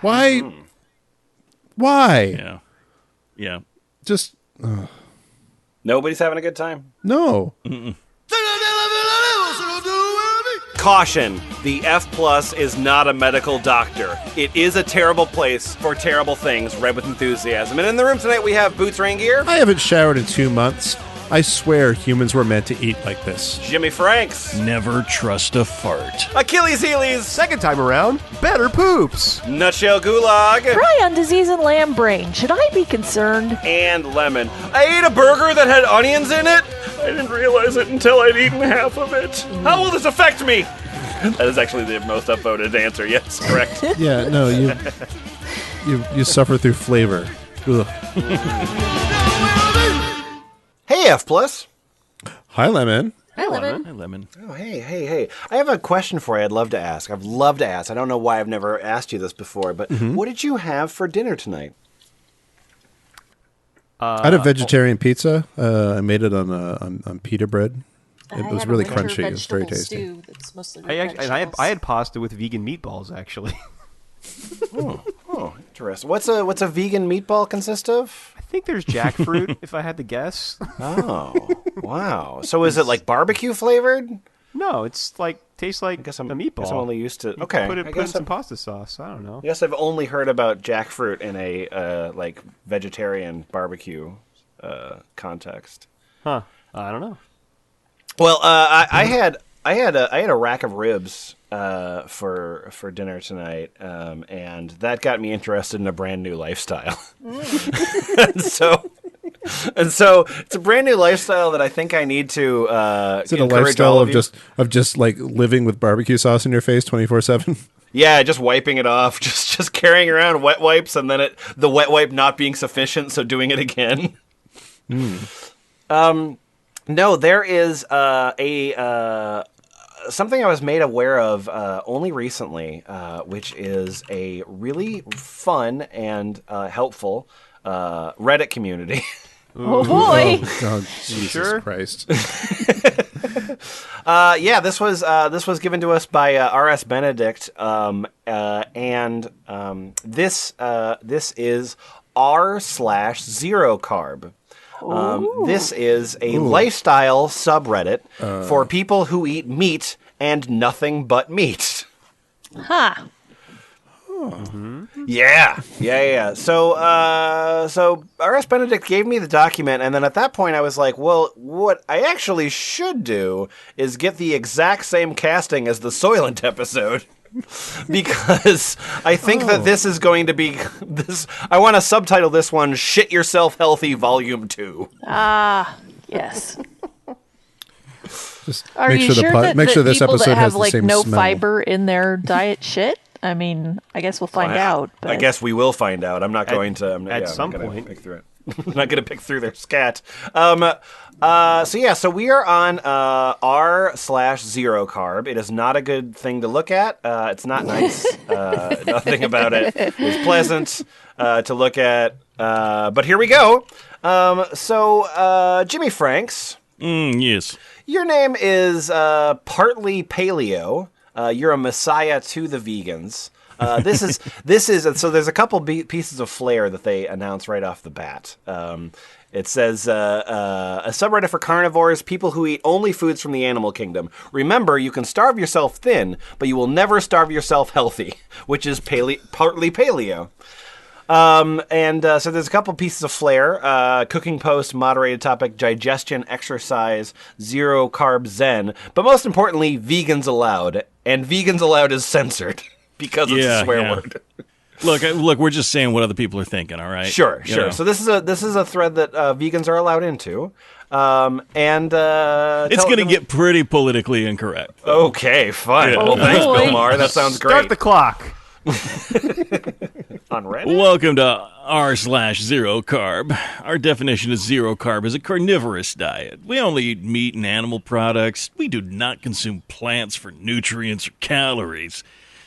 Why? Why? Yeah. Yeah. Just Nobody's having a good time. no. Caution, the F Plus is not a medical doctor. It is a terrible place for terrible things, read with enthusiasm. And in the room tonight we have Boots Rain Gear. I haven't showered in 2 months. I swear humans were meant to eat like this. Jimmyfranks. Never trust a fart. Achilles Heelys. Second time around, better poops. Nutshell Gulag. Prion disease and lamb brain. Should I be concerned? And Lemon. I ate a burger that had onions in it. I didn't realize it until I'd eaten half of it. How will this affect me? That is actually the most upvoted answer. Yes, correct. Yeah, no, you suffer through flavor. Ugh. Hey, F Plus. Hi, Lemon. Hi, Lemon. Hi, Lemon. Oh, hey. I have a question for you I'd love to ask. I've loved to ask. I don't know why I've never asked you this before, but what did you have for dinner tonight? I had a vegetarian pizza. I made it on pita bread. It was really crunchy. It was very tasty. I had pasta with vegan meatballs, actually. Oh, interesting. What's a vegan meatball consist of? I think there's jackfruit, if I had to guess. Oh, wow. So is it like barbecue flavored? No, it's like tastes like a meatball. I guess I'm only used to. Okay, Put in some pasta sauce. I don't know. Yes, I've only heard about jackfruit in a like vegetarian barbecue context. Huh? I don't know. Well, I had a rack of ribs for dinner tonight, and that got me interested in a brand new lifestyle. and so it's a brand new lifestyle that I think I need to. Is it a lifestyle of just like living with barbecue sauce in your face 24/7? Yeah, just wiping it off, just carrying around wet wipes, and then the wet wipe not being sufficient, so doing it again. No, there is something I was made aware of only recently, which is a really fun and helpful Reddit community. Oh boy! Oh, Jesus Christ! Yeah, this was given to us by R.S. Benedict, and this is r/ZeroCarb. This is a lifestyle subreddit for people who eat meat and nothing but meat. Huh. Yeah. So R.S. Benedict gave me the document, and then at that point I was like, well, what I actually should do is get the exact same casting as the Soylent episode. Because I think that this is going to be this. I want to subtitle this one "Shit Yourself Healthy Volume 2." Ah, yes. Just Are make you sure sure make sure this people episode that has have the like same no smell. fiber in their diet shit? I mean, I guess we'll find out. But... I guess we will find out. I'm not going to. At some point. pick through it. I'm not going to pick through their scat. So we are on r/ZeroCarb. It is not a good thing to look at. It's not nice. Nothing about it is pleasant to look at. But here we go. Jimmyfranks. Yes. Your name is partly paleo. You're a messiah to the vegans. This is so there's a couple pieces of flair that they announce right off the bat. It says a subreddit for carnivores, people who eat only foods from the animal kingdom. Remember, you can starve yourself thin, but you will never starve yourself healthy, which is partly paleo. So there's a couple pieces of flair, cooking post, moderated topic, digestion, exercise, zero carb zen, but most importantly, vegans allowed. And vegans allowed is censored because it's a swear word. Look, we're just saying what other people are thinking, all right? Sure. You know. So this is a thread that vegans are allowed into. It's going to get pretty politically incorrect. Okay, fine. Yeah. Well, thanks, Bill Maher. That sounds great. Start the clock. On Reddit? Welcome to r/ZeroCarb. Our definition of zero carb is a carnivorous diet. We only eat meat and animal products. We do not consume plants for nutrients or calories.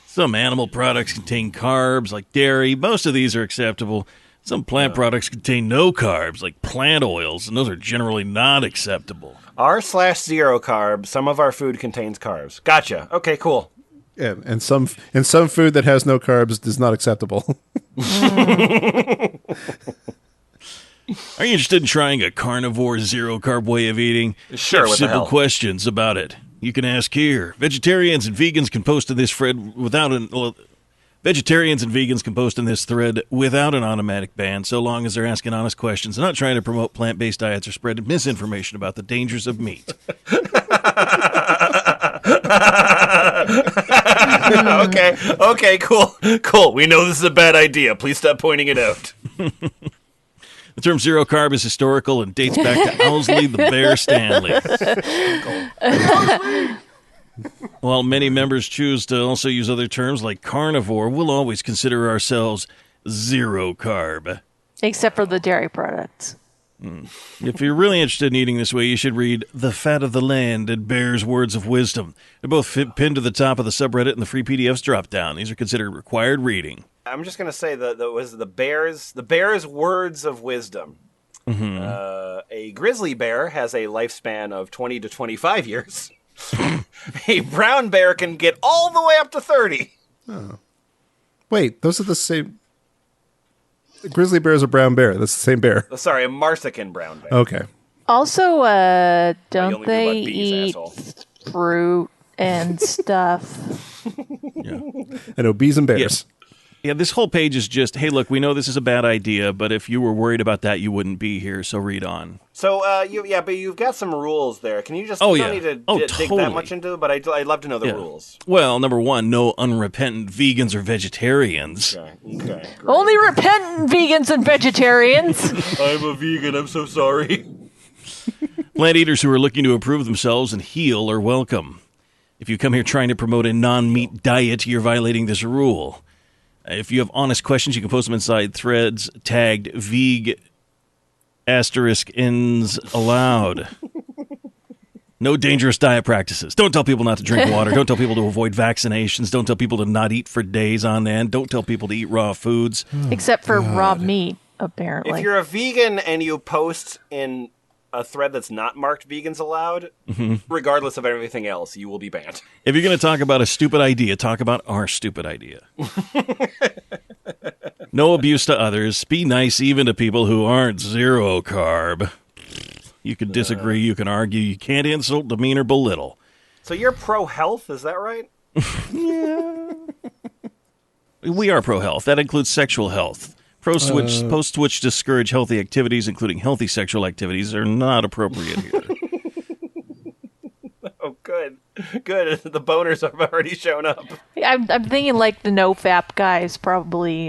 Some animal products contain carbs, like dairy. Most of these are acceptable. Some plant products contain no carbs, like plant oils, and those are generally not acceptable. r/ZeroCarb, some of our food contains carbs. Gotcha. Okay, cool. Yeah, and some food that has no carbs is not acceptable. Are you interested in trying a carnivore zero-carb way of eating? Sure, Have what the simple hell? questions about it. You can ask here. Vegetarians and vegans can post in this thread without an automatic ban, so long as they're asking honest questions and not trying to promote plant-based diets or spread misinformation about the dangers of meat. Okay, cool. We know this is a bad idea. Please stop pointing it out. The term zero carb is historical and dates back to Owsley the Bear Stanley. While many members choose to also use other terms like carnivore, we'll always consider ourselves zero carb. Except for the dairy products. If you're really interested in eating this way, you should read The Fat of the Land and Bear's Words of Wisdom. They're both pinned to the top of the subreddit and the free PDFs drop down. These are considered required reading. I'm just gonna say that was the bear's words of wisdom. Mm-hmm. A grizzly bear has a lifespan of 20 to 25 years. A brown bear can get all the way up to 30. Oh. Wait, those are the same. The grizzly bear is a brown bear. That's the same bear. Sorry, a Marsican brown bear. Okay. Also, You don't only they do about bees, eat asshole. fruit and stuff? Yeah. I know bees and bears. Yeah, this whole page is just, hey, look, we know this is a bad idea, but if you were worried about that, you wouldn't be here, so read on. So, but you've got some rules there. Can you just, Oh, you yeah. don't need to dig Totally. that much into it, but I'd love to know the rules. Well, number one, no unrepentant vegans or vegetarians. Okay, great. Only repentant vegans and vegetarians. I'm a vegan, I'm so sorry. Plant eaters who are looking to improve themselves and heal are welcome. If you come here trying to promote a non-meat diet, you're violating this rule. If you have honest questions, you can post them inside threads tagged veg *ins allowed. No dangerous diet practices. Don't tell people not to drink water. Don't tell people to avoid vaccinations. Don't tell people to not eat for days on end. Don't tell people to eat raw foods. Except for raw meat, apparently. If you're a vegan and you post in a thread that's not marked vegans allowed, regardless of everything else, you will be banned. If you're going to talk about a stupid idea, talk about our stupid idea. No abuse to others. Be nice even to people who aren't zero carb. You can disagree, you can argue, you can't insult, demean, or belittle. So you're pro-health, is that right? We are pro-health. That includes sexual health. Posts which discourage healthy activities, including healthy sexual activities, are not appropriate here. Oh, good. The boners have already shown up. I'm thinking like the no-fap guys probably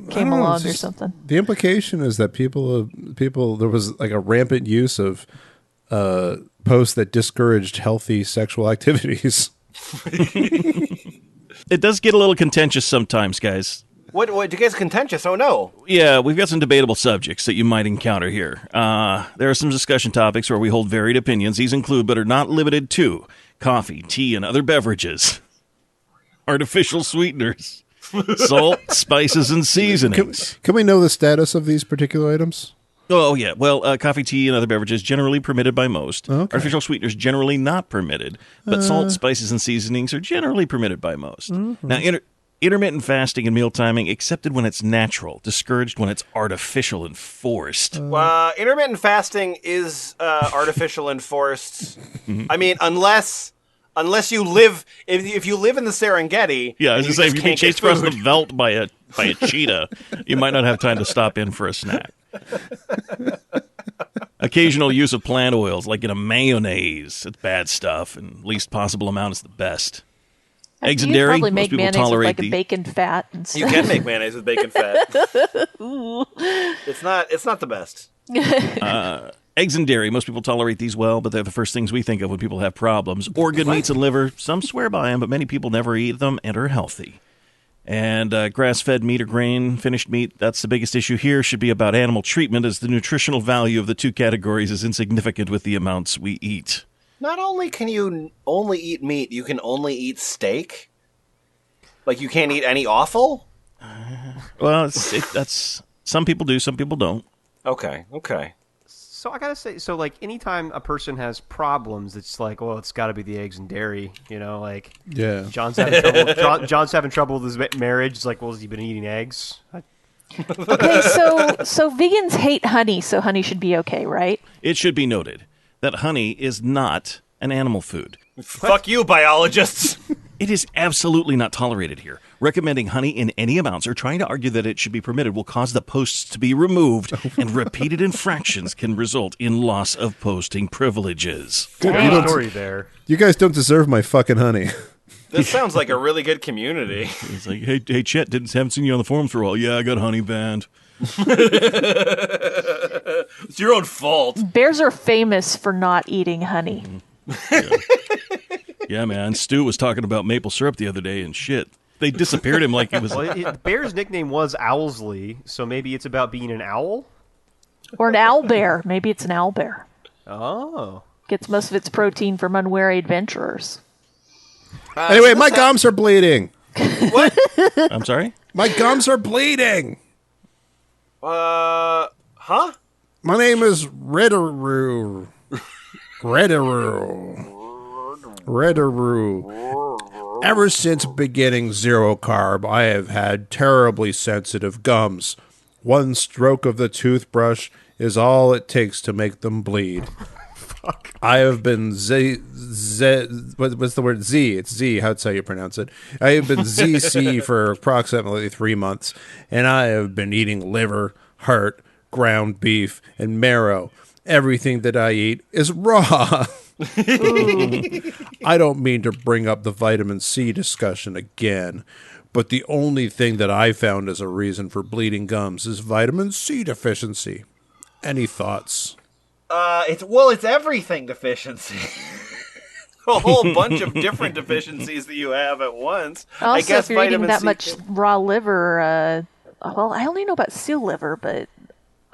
came along or just- something. The implication is that people, there was like a rampant use of posts that discouraged healthy sexual activities. It does get a little contentious sometimes, guys. What do you guys contentious? Oh, no. Yeah, we've got some debatable subjects that you might encounter here. There are some discussion topics where we hold varied opinions. These include, but are not limited to, coffee, tea, and other beverages, artificial sweeteners, salt, spices, and seasonings. Can we know the status of these particular items? Oh, yeah. Well, coffee, tea, and other beverages generally permitted by most. Okay. Artificial sweeteners generally not permitted, but salt, spices, and seasonings are generally permitted by most. Now, intermittent fasting and meal timing accepted when it's natural, discouraged when it's artificial and forced. Intermittent fasting is artificial and forced. I mean, unless you live, if you live in the Serengeti, Yeah, I was and going to say, if just you've been can't get chased across the food. veldt by a cheetah, you might not have time to stop in for a snack. Occasional use of plant oils, like in a mayonnaise, it's bad stuff, and least possible amount is the best. Eggs and You dairy, probably most make people mayonnaise with tolerate like a the... bacon fat and stuff. You can make mayonnaise with bacon fat. It's not the best. Eggs and dairy, most people tolerate these well, but they're the first things we think of when people have problems. Organ meats and liver, some swear by them, but many people never eat them and are healthy. And grass-fed meat or grain-finished meat, that's the biggest issue here, should be about animal treatment, as the nutritional value of the two categories is insignificant with the amounts we eat. Not only can you only eat meat, you can only eat steak? Like, you can't eat any offal? Well, that's some people do, some people don't. Okay. So I gotta say, so like anytime a person has problems, it's like, well, it's got to be the eggs and dairy, like Yeah. John's having trouble. John's having trouble with his marriage. It's like, well, has he been eating eggs? Okay, so vegans hate honey, so honey should be okay, right? It should be noted that honey is not an animal food. Fuck you, biologists. It is absolutely not tolerated here. Recommending honey in any amounts or trying to argue that it should be permitted will cause the posts to be removed, and repeated infractions can result in loss of posting privileges. Good story there. You guys don't deserve my fucking honey. This sounds like a really good community. It's like, hey, Chet, haven't seen you on the forums for a while. Yeah, I got honey banned. It's your own fault. Bears are famous for not eating honey. Yeah, man. Stu was talking about maple syrup the other day, and shit. They disappeared him like it was... Well, the bear's nickname was Owlsley, so maybe it's about being an owl? Or an owl bear. Maybe it's an owl bear. Oh. Gets most of its protein from unwary adventurers. Anyway, my gums are bleeding. What? I'm sorry? My gums are bleeding. Huh? My name is Reddaroo. Ever since beginning ZeroCarb, I have had terribly sensitive gums. One stroke of the toothbrush is all it takes to make them bleed. Fuck. I have been what's the word? Z. It's Z. How's how you pronounce it? I have been ZC for approximately 3 months, and I have been eating liver, heart, ground beef, and marrow. Everything that I eat is raw. I don't mean to bring up the vitamin C discussion again, but the only thing that I found as a reason for bleeding gums is vitamin C deficiency. Any thoughts? It's everything deficiency. A whole bunch of different deficiencies that you have at once. Also, I guess if you're eating that C much raw liver, well, I only know about seal liver, but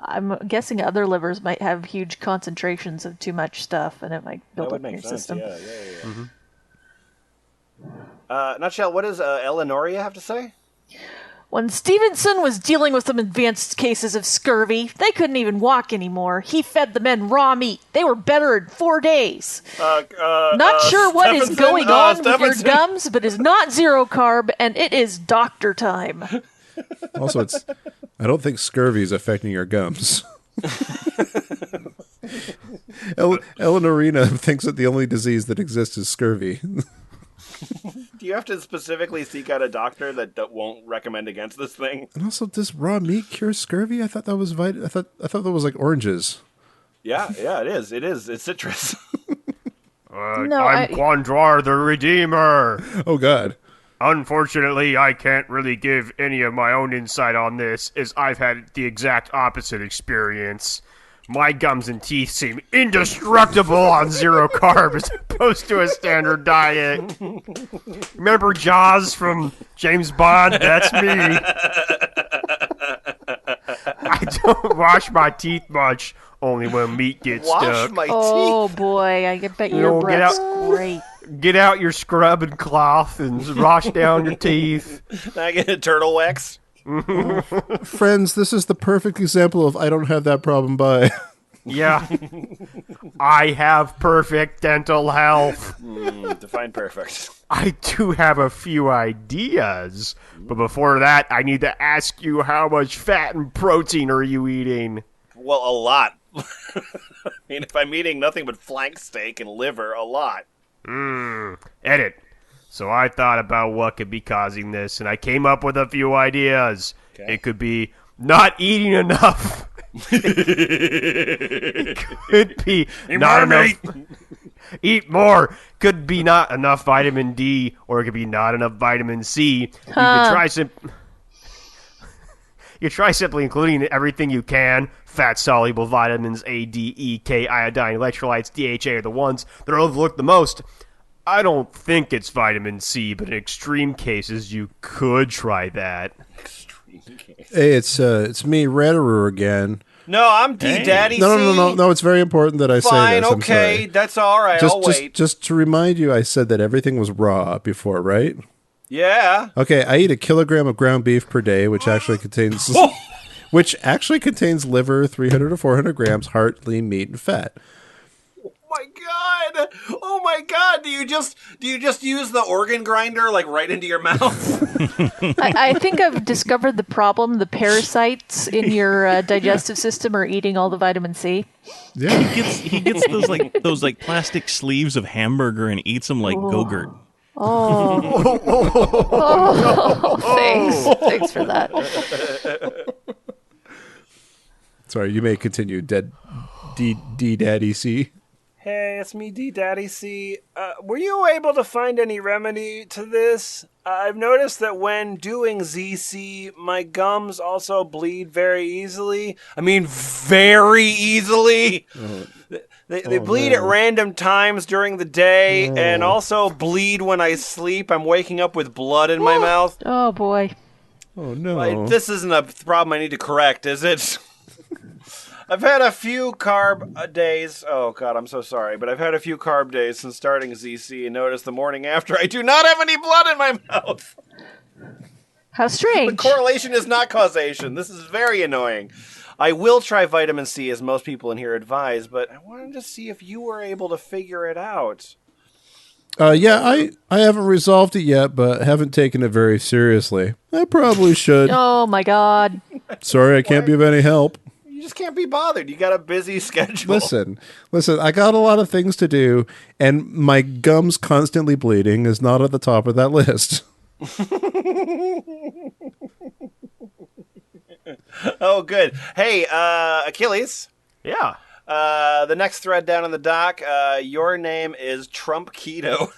I'm guessing other livers might have huge concentrations of too much stuff, and it might build up in your system. Yeah. Mm-hmm. Nutshell, what does Eleonoria have to say? When Stevenson was dealing with some advanced cases of scurvy, they couldn't even walk anymore. He fed the men raw meat. They were better in 4 days. Not sure what is going on with your gums, but it's not ZeroCarb, and it is doctor time. Also, I don't think scurvy is affecting your gums. Eleanorina thinks that the only disease that exists is scurvy. Do you have to specifically seek out a doctor that won't recommend against this thing? And also, does raw meat cure scurvy? I thought that was I thought that was like oranges. Yeah, it is. It's citrus. No, I'm Quandrar the Redeemer. Oh, God. Unfortunately, I can't really give any of my own insight on this, as I've had the exact opposite experience. My gums and teeth seem indestructible on ZeroCarb as opposed to a standard diet. Remember Jaws from James Bond? That's me. I don't wash my teeth much, only when meat gets stuck. My Oh, teeth. boy, I bet your breath's great. Get out your scrub and cloth and wash down your teeth. I get a turtle wax. Friends, this is the perfect example of I don't have that problem by. Yeah. I have perfect dental health. Define perfect. I do have a few ideas, but before that, I need to ask you, how much fat and protein are you eating? Well, a lot. I mean, if I'm eating nothing but flank steak and liver, a lot. Edit. So I thought about what could be causing this, and I came up with a few ideas. Okay. It could be not eating enough. It could be not enough. Eat more. Could be not enough vitamin D, or it could be not enough vitamin C. You could try simply including everything you can. Fat-soluble vitamins A, D, E, K, iodine, electrolytes, DHA are the ones that are overlooked the most. I don't think it's vitamin C, but in extreme cases, you could try that. Hey, it's me, Reddaroo again. No, I'm D-Daddy. No. It's very important that I say Fine, this. I'm okay, sorry. that's all right. I'll wait. Just to remind you, I said that everything was raw before, right? Yeah. Okay, I eat 1 kilogram of ground beef per day, which actually contains which actually contains liver, 300 to 400 grams, heart, lean meat, and fat. Oh my god! Do you just use the organ grinder like right into your mouth? I think I've discovered the problem. The parasites in your digestive system are eating all the vitamin C. Yeah. He gets those plastic sleeves of hamburger and eats them like Go-Gurt. Thanks for that. Sorry, you may continue, Daddy C. Hey, it's me, D Daddy C. Were you able to find any remedy to this? I've noticed that when doing ZC, my gums also bleed very easily. I mean, very easily. They bleed at random times during the day and also bleed when I sleep. I'm waking up with blood in my mouth. Oh, boy. Oh, no. This isn't a problem I need to correct, is it? I've had a few carb days. Oh, God, I'm so sorry. But I've had a few carb days since starting ZC and noticed the morning after I do not have any blood in my mouth. How strange. The correlation is not causation. This is very annoying. I will try vitamin C, as most people in here advise, but I wanted to see if you were able to figure it out. Yeah, I haven't resolved it yet, but haven't taken it very seriously. I probably should. Oh, my God. Sorry, I can't be of any help. You just can't be bothered. You got a busy schedule. Listen, I got a lot of things to do, and my gums constantly bleeding is not at the top of that list. Oh, good. Hey, Achilles. Yeah. The next thread down in the doc, your name is Trump Keto.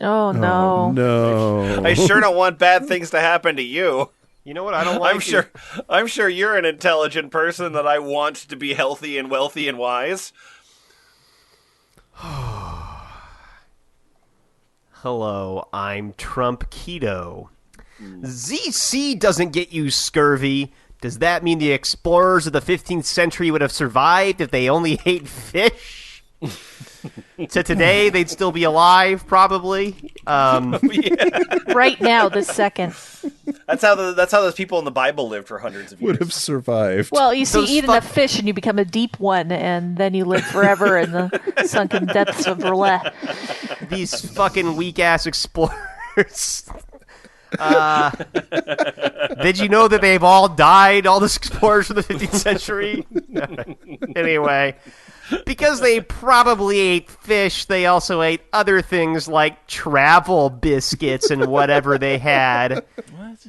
Oh, no. Oh, no. I sure don't want bad things to happen to you. You know what I don't like? I'm sure you're an intelligent person that I want to be healthy and wealthy and wise. Hello, I'm Trump Keto. ZC doesn't get you scurvy. Does that mean the explorers of the 15th century would have survived if they only ate fish? To today, they'd still be alive, probably. Right now, this second. That's how those people in the Bible lived for hundreds of years. Would have survived. Well, you see, Those eat enough fish and you become a deep one, and then you live forever in the sunken depths of roulette. These fucking weak-ass explorers. Did you know that they've all died, all the explorers from the 15th century? Anyway, because they probably ate fish, they also ate other things like travel biscuits and whatever they had.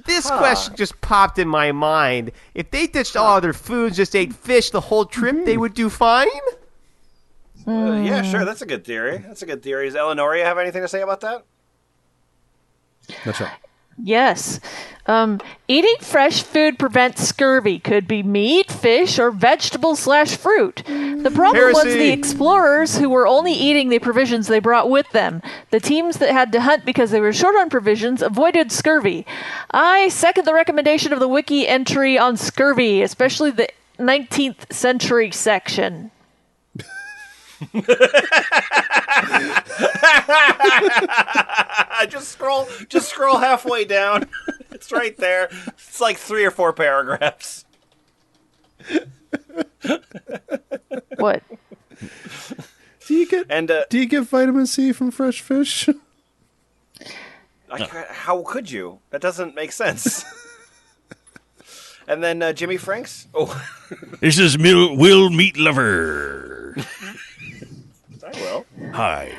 This question just popped in my mind. If they ditched all other foods, just ate fish the whole trip, they would do fine? Yeah, sure. That's a good theory. Does Eleonoria have anything to say about that? That's right. Yes. Eating fresh food prevents scurvy. Could be meat, fish, or vegetable/fruit. The problem was the explorers who were only eating the provisions they brought with them. The teams that had to hunt because they were short on provisions avoided scurvy. I second the recommendation of the wiki entry on scurvy, especially the 19th century section. Just scroll halfway down. It's right there. It's like 3 or 4 paragraphs. What? Do you get vitamin C from fresh fish? How could you? That doesn't make sense. And then Jimmyfranks. Oh, This is Will Meat Lover. I will. Hi.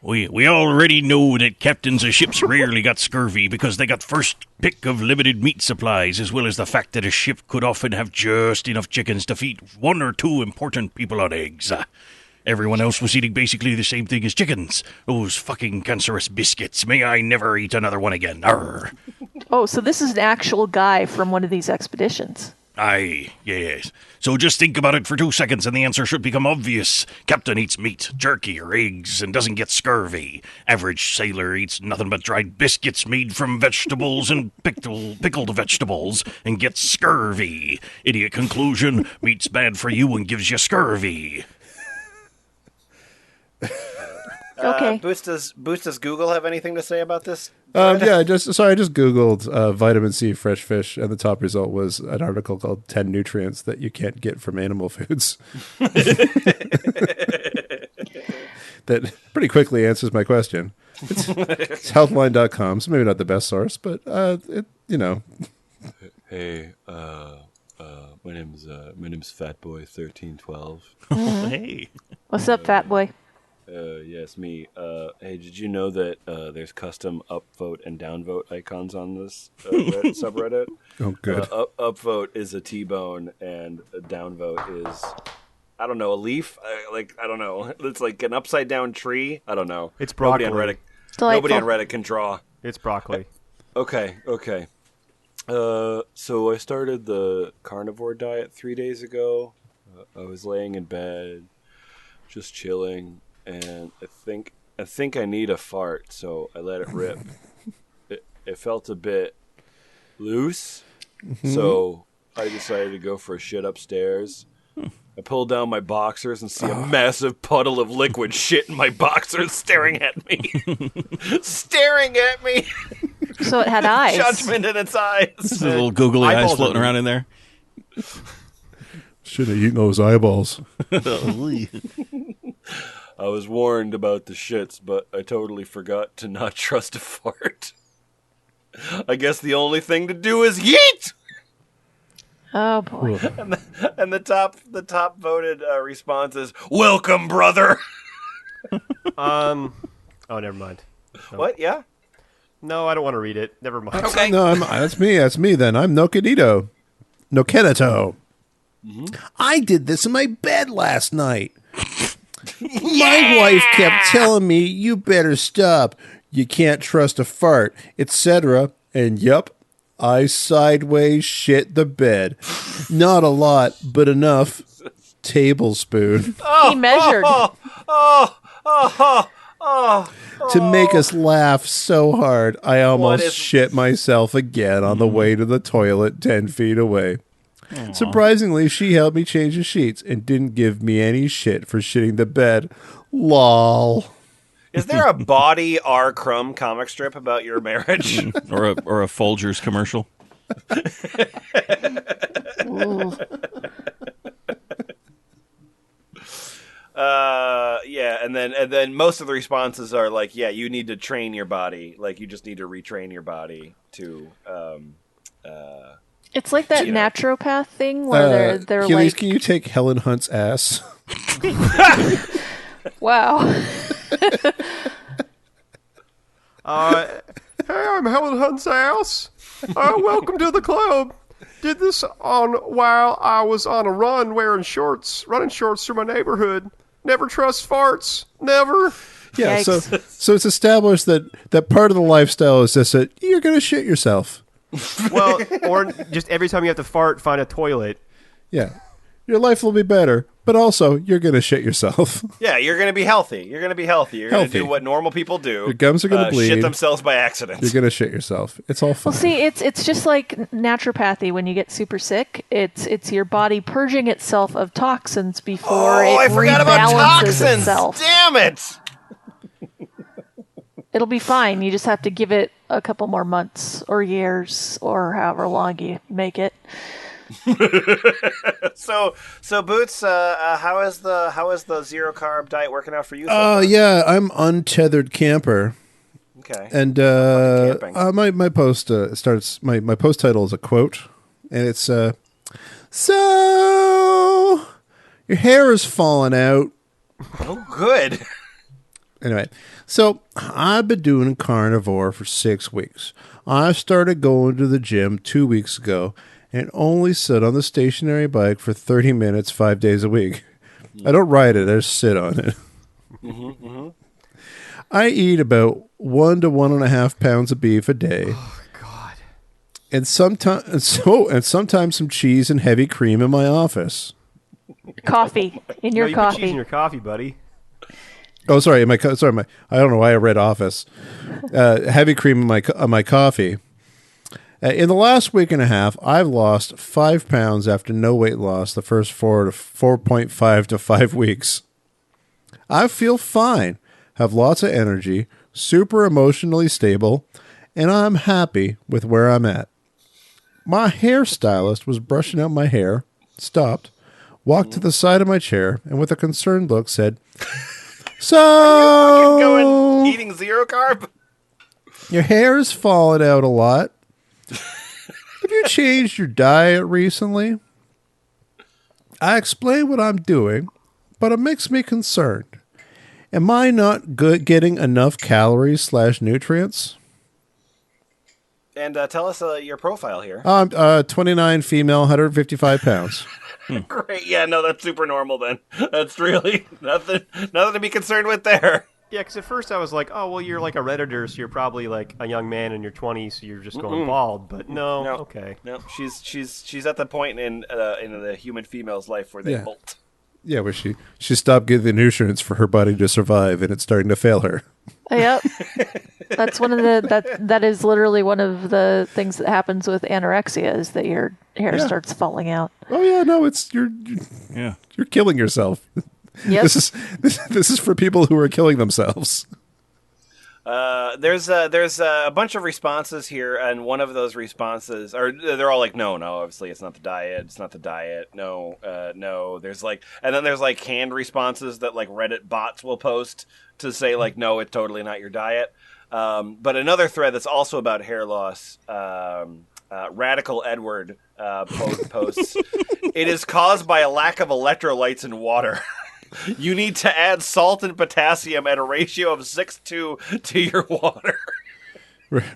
We already know that captains of ships rarely got scurvy because they got first pick of limited meat supplies, as well as the fact that a ship could often have just enough chickens to feed 1 or 2 important people on eggs. Everyone else was eating basically the same thing as chickens. Those fucking cancerous biscuits. May I never eat another one again. Arr. Oh, so this is an actual guy from one of these expeditions. Aye, yes. So just think about it for 2 seconds and the answer should become obvious. Captain eats meat, jerky, or eggs and doesn't get scurvy. Average sailor eats nothing but dried biscuits made from vegetables and pickled vegetables and gets scurvy. Idiot conclusion, meat's bad for you and gives you scurvy. Okay. Boost, does Google have anything to say about this I just Googled vitamin C fresh fish, and the top result was an article called 10 Nutrients That You Can't Get from Animal Foods. That pretty quickly answers my question. It's healthline.com, so maybe not the best source, but Hey, my name's Fatboy1312. Hey. What's up, fat boy? Yes, me. Hey, did you know that there's custom upvote and downvote icons on this subreddit? Oh, good. Upvote is a T-bone, and a downvote is, I don't know, a leaf. I don't know. It's like an upside down tree. I don't know. It's broccoli. Nobody Delightful. on Reddit can draw. It's broccoli. Okay. So I started the carnivore diet 3 days ago. I was laying in bed, just chilling, and I think I need a fart, so I let it rip. It felt a bit loose, so I decided to go for a shit upstairs. I pull down my boxers and see a massive puddle of liquid shit in my boxers staring at me. Staring at me. So it had eyes. Judgment in its eyes. Little googly eyes Eyeballs floating are- around in there. Should have eaten those eyeballs. I was warned about the shits, but I totally forgot to not trust a fart. I guess the only thing to do is yeet! Oh boy. And the top voted response is, "Welcome, brother." Oh, never mind. What? Yeah. No, I don't want to read it. Never mind. Okay. No, that's me. That's me then. I'm Nokenito. Nokenito. I did this in my bed last night. My wife kept telling me, you better stop. You can't trust a fart, etc. And yup, I sideways shit the bed. Not a lot, but enough. Tablespoon. He measured. To make us laugh so hard, I almost is- shit myself again on the way to the toilet 10 feet away. Surprisingly, she helped me change the sheets and didn't give me any shit for shitting the bed. Lol. Is there a Body R. Crumb comic strip about your marriage? or a Folgers commercial. Ooh. Yeah, and then most of the responses are like, yeah, you need to train your body. Like, you just need to retrain your body to. It's like that naturopath thing where they're Achilles, like, can you take Helen Hunt's ass? wow. Hey, I'm Helen Hunt's house. Welcome to the club. Did this on while I was on a run wearing shorts, running shorts through my neighborhood. Never trust farts. Never. Yeah, Yikes. so it's established that part of the lifestyle is just that you're going to shit yourself. Well, or just every time you have to fart, find a toilet. Yeah. Your life will be better, but also you're going to shit yourself. Yeah, you're going to be healthy. You're going to be healthy. You're going to do what normal people do. Your gums are going to bleed. Shit themselves by accident. You're going to shit yourself. It's all fine. Well, see, it's just like naturopathy when you get super sick. It's your body purging itself of toxins before it I forgot about rebalances toxins. itself. Damn it! It'll be fine. You just have to give it a couple more months or years or however long you make it. So Boots, how is the zero carb diet working out for you? So Oh, far? yeah, I'm untethered camper. Okay. And camping. my post starts my post title is a quote, and it's so your hair is falling out. Oh, good. Anyway, so I've been doing carnivore for 6 weeks. I started going to the gym 2 weeks ago and only sit on the stationary bike for 30 minutes 5 days a week. I don't ride it, I just sit on it. I eat about 1 to 1.5 pounds of beef a day. Oh, God. And sometimes some cheese and heavy cream in my office. Coffee in your No, you put cheese coffee. in your coffee, buddy. Oh, sorry, I don't know why I read office. Heavy cream in my coffee. In the last week and a half, I've lost 5 pounds after no weight loss the first 4.5 to 5 weeks. I feel fine, have lots of energy, super emotionally stable, and I'm happy with where I'm at. My hairstylist was brushing out my hair, stopped, walked to the side of my chair, and with a concerned look said, "So, Going eating zero carb? your hair is falling out a lot. Have you changed your diet recently?" I explained what I'm doing, but it makes me concerned. Am I not getting enough calories / nutrients? And tell us your profile here. I'm 29 female, 155 pounds. Great. Yeah, no, that's super normal then. That's really nothing to be concerned with there. Yeah, because at first I was like, oh, well, you're like a redditor, so you're probably like a young man in your 20s, so you're just going bald. But no, okay. No, she's at the point in the human female's life where they bolt. Yeah, where she stopped getting nutrients for her body to survive, and it's starting to fail her. Yep. That's one of that is literally one of the things that happens with anorexia is that your hair starts falling out. Oh yeah, no, you're killing yourself. Yep. This is for people who are killing themselves. There's a bunch of responses here, and one of those responses, or they're all like, no, obviously it's not the diet, no. There's like, and then there's like canned responses that like Reddit bots will post to say like, no, it's totally not your diet. But another thread that's also about hair loss, Radical Edward posts, it is caused by a lack of electrolytes in water. You need to add salt and potassium at a ratio of 6:2 to your water.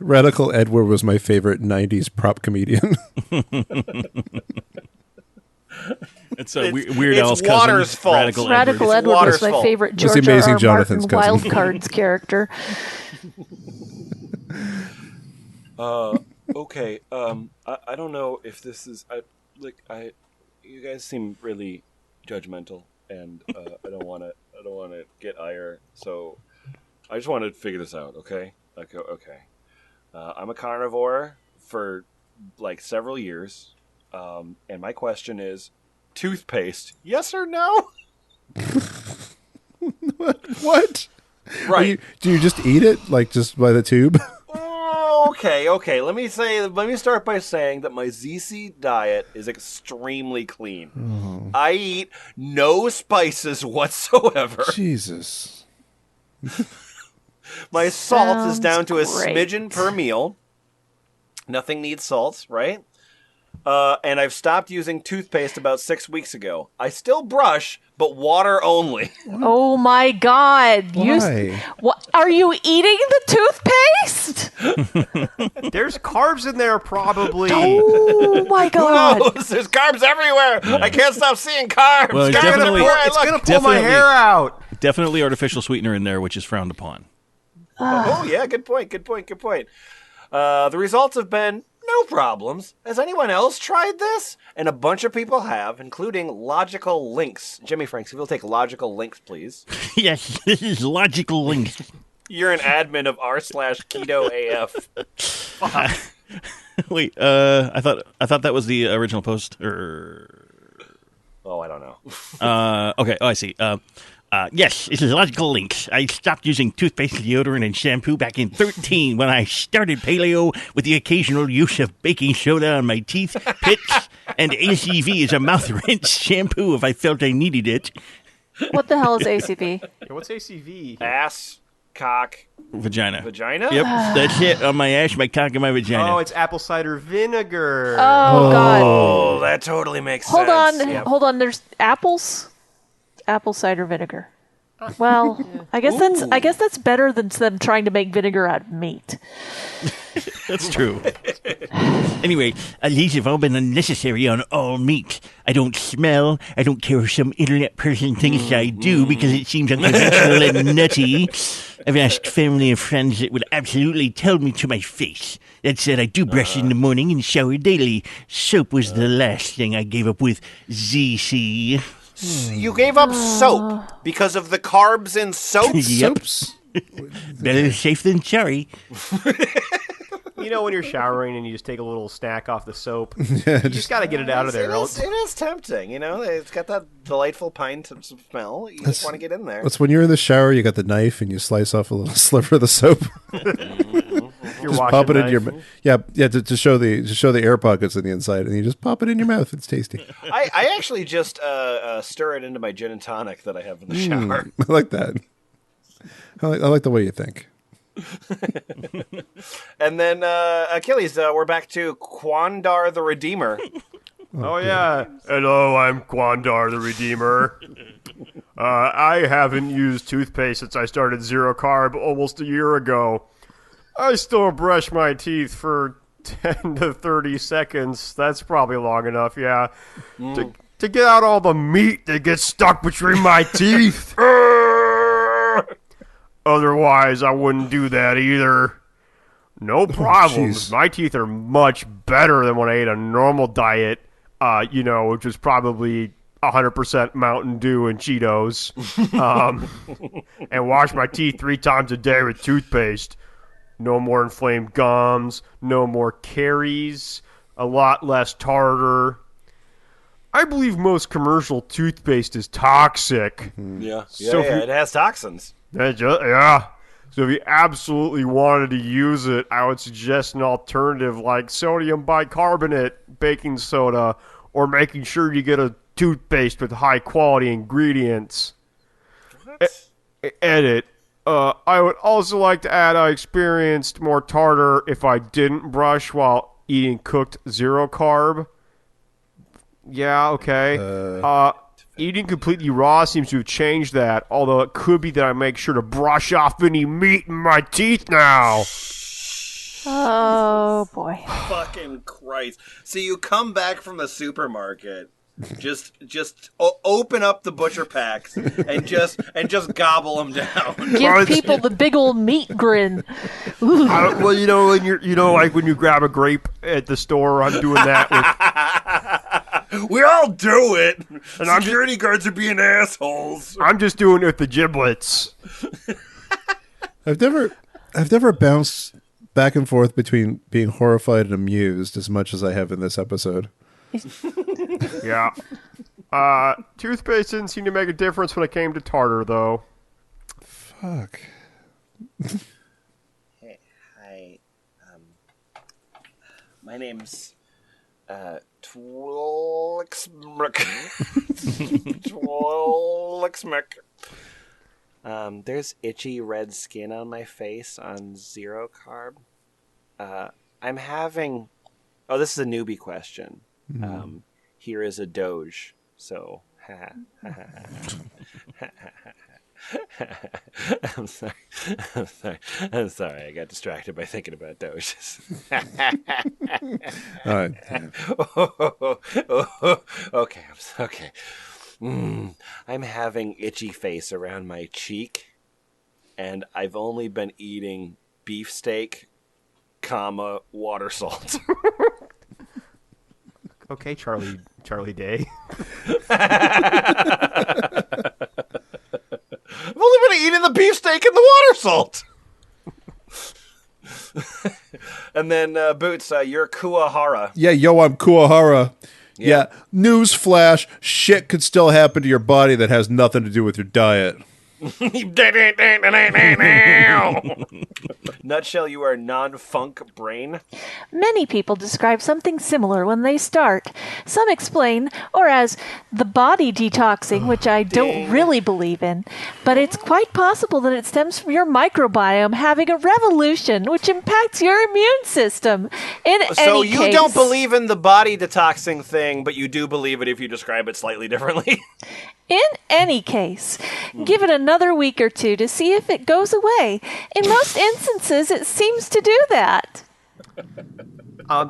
Radical Edward was my favorite 90s prop comedian. It's Weird Al's cousin. Water's fault. Radical Edward was my favorite George Amazing R. R. Jonathan's Martin cousin. Wildcards character. Okay. I don't know if this is you guys seem really judgmental, and I don't want to get ire. So I just want to figure this out. Okay. Okay. I'm a carnivore for like several years, and my question is, toothpaste, yes or no? What? Right. Do you just eat it, like just by the tube? Okay. Let me start by saying that my ZC diet is extremely clean. Oh. I eat no spices whatsoever. Jesus. My salt is Sounds down to a great. smidgen per meal. Nothing needs salt, right? And I've stopped using toothpaste about 6 weeks ago. I still brush, but water only. Oh my God! Why? What are you eating the toothpaste? There's carbs in there, probably. Oh my God! Who knows? There's carbs everywhere. I can't stop seeing carbs. Well, Carbs definitely- everywhere I It's look. going to pull my hair out. Definitely artificial sweetener in there, which is frowned upon. Oh, yeah, good point. The results have been no problems. Has anyone else tried this? And a bunch of people have, including Logical Links. Jimmyfranks, if you'll take Logical Links, please. Yes, this is logical links. You're an admin of r/KetoAF. Wait, I thought that was the original post. Oh, I don't know. Okay. Oh, I see. Yes, this is logical links. I stopped using toothpaste, deodorant, and shampoo back in 2013 when I started paleo with the occasional use of baking soda on my teeth, pits, and ACV as a mouth rinse shampoo if I felt I needed it. What the hell is ACV? Yeah, what's ACV? Ass, cock, Vagina. vagina? Yep, that's it. On my ass, my cock, and my vagina. Oh, it's apple cider vinegar. Oh God! Oh, that totally makes Hold sense. on, Yep. hold on. There's apples, apple cider vinegar. Well, I guess that's better than them trying to make vinegar out of meat. That's true. Anyway, these have all been unnecessary on all meat. I don't smell. I don't care if some internet person thinks I do because it seems unconventional and nutty. I've asked family and friends that would absolutely tell me to my face. That said, I do brush in the morning and shower daily. Soap was the last thing I gave up with ZC. You gave up soap because of the carbs in soap? Yep. Soaps? Better safe than sorry. You know when you're showering and you just take a little snack off the soap? You just got to get it out of there. It is tempting, you know? It's got that delightful pine smell. You just want to get in there. That's when you're in the shower, you got the knife and you slice off a little sliver of the soap. If just pop it in your to show the air pockets on the inside, and you just pop it in your mouth. It's tasty. I actually just stir it into my gin and tonic that I have in the shower. I like that. I like the way you think. And then Achilles, we're back to Quandar the Redeemer. Oh yeah. Hello, I'm Quandar the Redeemer. I haven't used toothpaste since I started ZeroCarb almost a year ago. I still brush my teeth for 10 to 30 seconds. That's probably long enough, yeah. To get out all the meat that gets stuck between my teeth. Otherwise, I wouldn't do that either. No problems. My teeth are much better than when I ate a normal diet, which was probably 100% Mountain Dew and Cheetos, and wash my teeth 3 times a day with toothpaste. No more inflamed gums, no more caries, a lot less tartar. I believe most commercial toothpaste is toxic. Yeah, it has toxins. Yeah. So if you absolutely wanted to use it, I would suggest an alternative like sodium bicarbonate, baking soda, or making sure you get a toothpaste with high quality ingredients. Edit. I would also like to add I experienced more tartar if I didn't brush while eating cooked ZeroCarb. Yeah, okay. Eating completely raw seems to have changed that, although it could be that I make sure to brush off any meat in my teeth now. Oh, boy. Fucking Christ. So you come back from the supermarket, just open up the butcher packs and just gobble them down. Give people the big old meat grin. Well, when like when you grab a grape at the store, I'm doing that with... We all do it. And security guards are being assholes. I'm just doing it with the giblets. I've never bounced back and forth between being horrified and amused as much as I have in this episode. Yeah. Toothpaste didn't seem to make a difference when it came to tartar, though. Fuck. Hey, hi. My name's Twolixmick. There's itchy red skin on my face on ZeroCarb. I'm having... Oh, this is a newbie question. Here is a Doge. So, I'm sorry. I got distracted by thinking about Doges. All right. Okay. I'm having itchy face around my cheek, and I've only been eating beefsteak, water salt. Okay, Charlie Day. I've only been eating the beefsteak and the water salt. And then Boots, you're Kuahara. Yeah, I'm Kuahara. Yeah. News flash, shit could still happen to your body that has nothing to do with your diet. Nutshell, you are non-funk brain. Many people describe something similar when they start. Some explain, or as the body detoxing, which I don't really believe in, but it's quite possible that it stems from your microbiome having a revolution, which impacts your immune system. So you don't believe in the body detoxing thing, but you do believe it if you describe it slightly differently? In any case, give it another week or two to see if it goes away. In most instances, it seems to do that.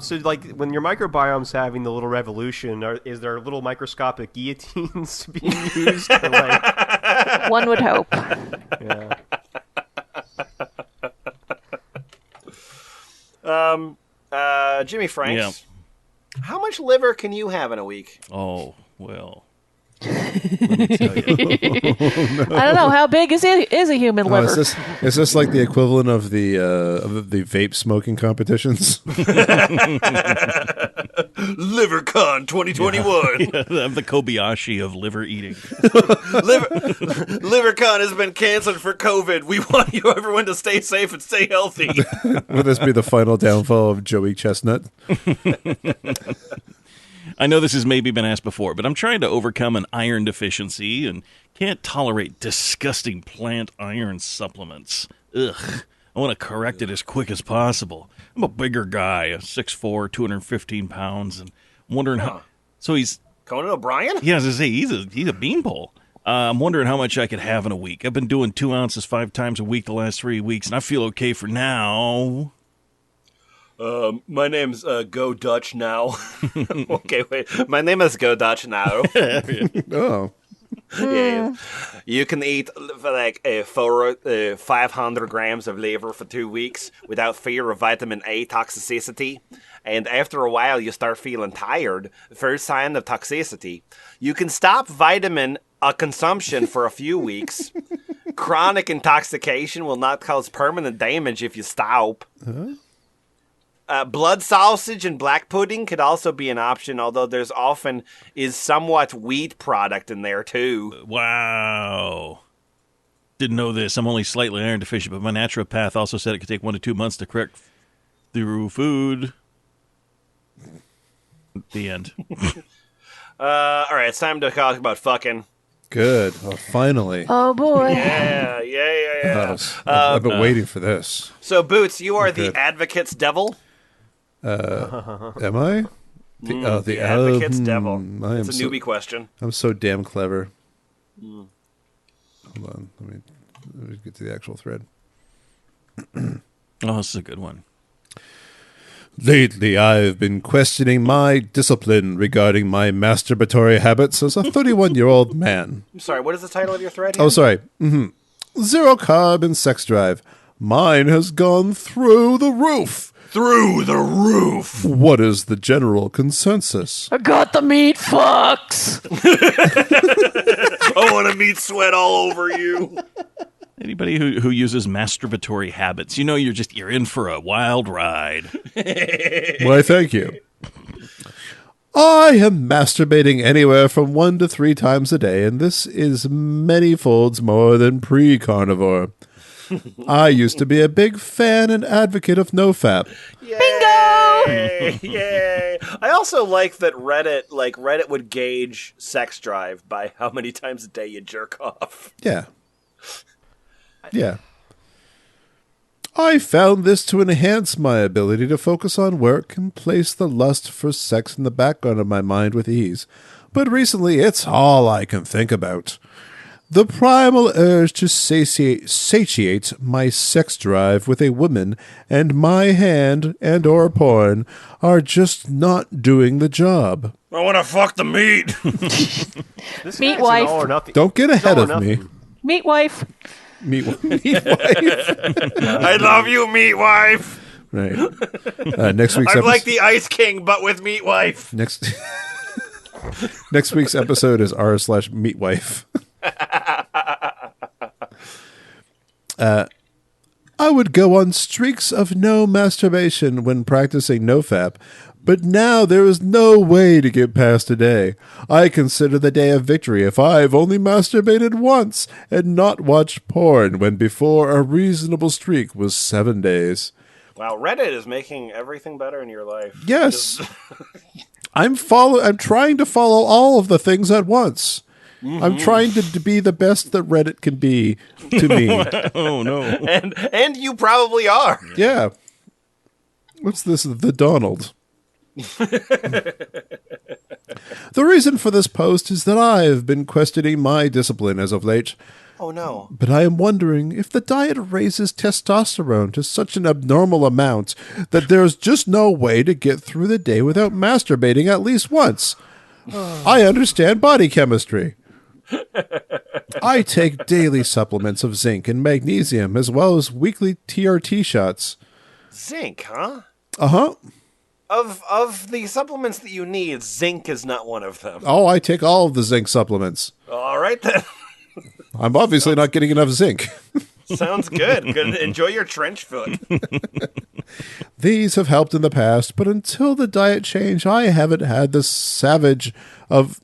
So, like, when your microbiome's having the little revolution, is there little microscopic guillotines being used? Or like... One would hope. Yeah. Jimmyfranks. Yeah. How much liver can you have in a week? Oh, well. I don't know. How big is a human liver? Is this like the equivalent of the vape smoking competitions? LiverCon 2021. I'm the Kobayashi of liver eating. LiverCon has been canceled for COVID. We want everyone to stay safe and stay healthy. Will this be the final downfall of Joey Chestnut? I know this has maybe been asked before, but I'm trying to overcome an iron deficiency and can't tolerate disgusting plant iron supplements. Ugh. I want to correct it as quick as possible. I'm a bigger guy, 6'4", 215 pounds, and I'm wondering how... So he's... Conan O'Brien? Yeah, I was going to say, he's a beanpole. I'm wondering how much I could have in a week. I've been doing 2 ounces 5 times a week the last 3 weeks, and I feel okay for now. My name's Go Dutch Now. Okay, wait. My name is Go Dutch Now. Oh. Yeah. You can eat like 500 grams of liver for 2 weeks without fear of vitamin A toxicity. And after a while, you start feeling tired. First sign of toxicity. You can stop vitamin consumption for a few weeks. Chronic intoxication will not cause permanent damage if you stop. Blood sausage and black pudding could also be an option, although there's often is somewhat wheat product in there too. Wow. Didn't know this. I'm only slightly iron deficient, but my naturopath also said it could take 1 to 2 months to correct through food. The end. All right, it's time to talk about fucking. Good. Oh, finally. Oh boy. Yeah. I've been waiting for this. So, Boots, you are the Good. advocate's devil. Am I? The advocate's devil. I It's a newbie question. I'm so damn clever. Hold on. Let me get to the actual thread. Oh, this is a good one. Lately, I've been questioning my discipline regarding my masturbatory habits as a 31-year-old man. I'm sorry, what is the title of your thread? Oh, sorry. Zero carb and sex drive. Mine has gone through the roof. Through the roof. What is the general consensus? I got the meat fucks. I want to meat sweat all over you. Anybody who uses masturbatory habits, you're in for a wild ride. Why, thank you. I am masturbating anywhere from 1 to 3 times a day, and this is many folds more than pre-carnivore. I used to be a big fan and advocate of NoFap. Bingo! Yay! I also like that Reddit would gauge sex drive by how many times a day you jerk off. Yeah. Yeah. I found this to enhance my ability to focus on work and place the lust for sex in the background of my mind with ease. But recently, it's all I can think about. The primal urge to satiate my sex drive with a woman and my hand and or porn are just not doing the job. I want to fuck the meat. This Meat guy's an wife. all or nothing. Don't get ahead all or of me. nothing. Meat wife. Meat wife. I love you, meat wife. Right. Next week's I'm episode. like the Ice King, but with meat wife. Next week's episode is r/meatwife. I would go on streaks of no masturbation when practicing NoFap, but now there is no way to get past a day. I consider the day a victory if I've only masturbated once and not watched porn when before a reasonable streak was 7 days. Wow, Reddit is making everything better in your life. Yes. I'm trying to follow all of the things at once. Mm-hmm. I'm trying to be the best that Reddit can be to me. Oh, no. And you probably are. Yeah. What's this? The Donald. The reason for this post is that I've been questioning my discipline as of late. Oh, no. But I am wondering if the diet raises testosterone to such an abnormal amount that there's just no way to get through the day without masturbating at least once. I understand body chemistry. I take daily supplements of zinc and magnesium as well as weekly TRT shots. Zinc, huh? Uh-huh. Of the supplements that you need, zinc is not one of them. Oh, I take all of the zinc supplements. All right, then. I'm obviously not getting enough zinc. Sounds good. Good. Enjoy your trench foot. These have helped in the past, but until the diet change, I haven't had the savage of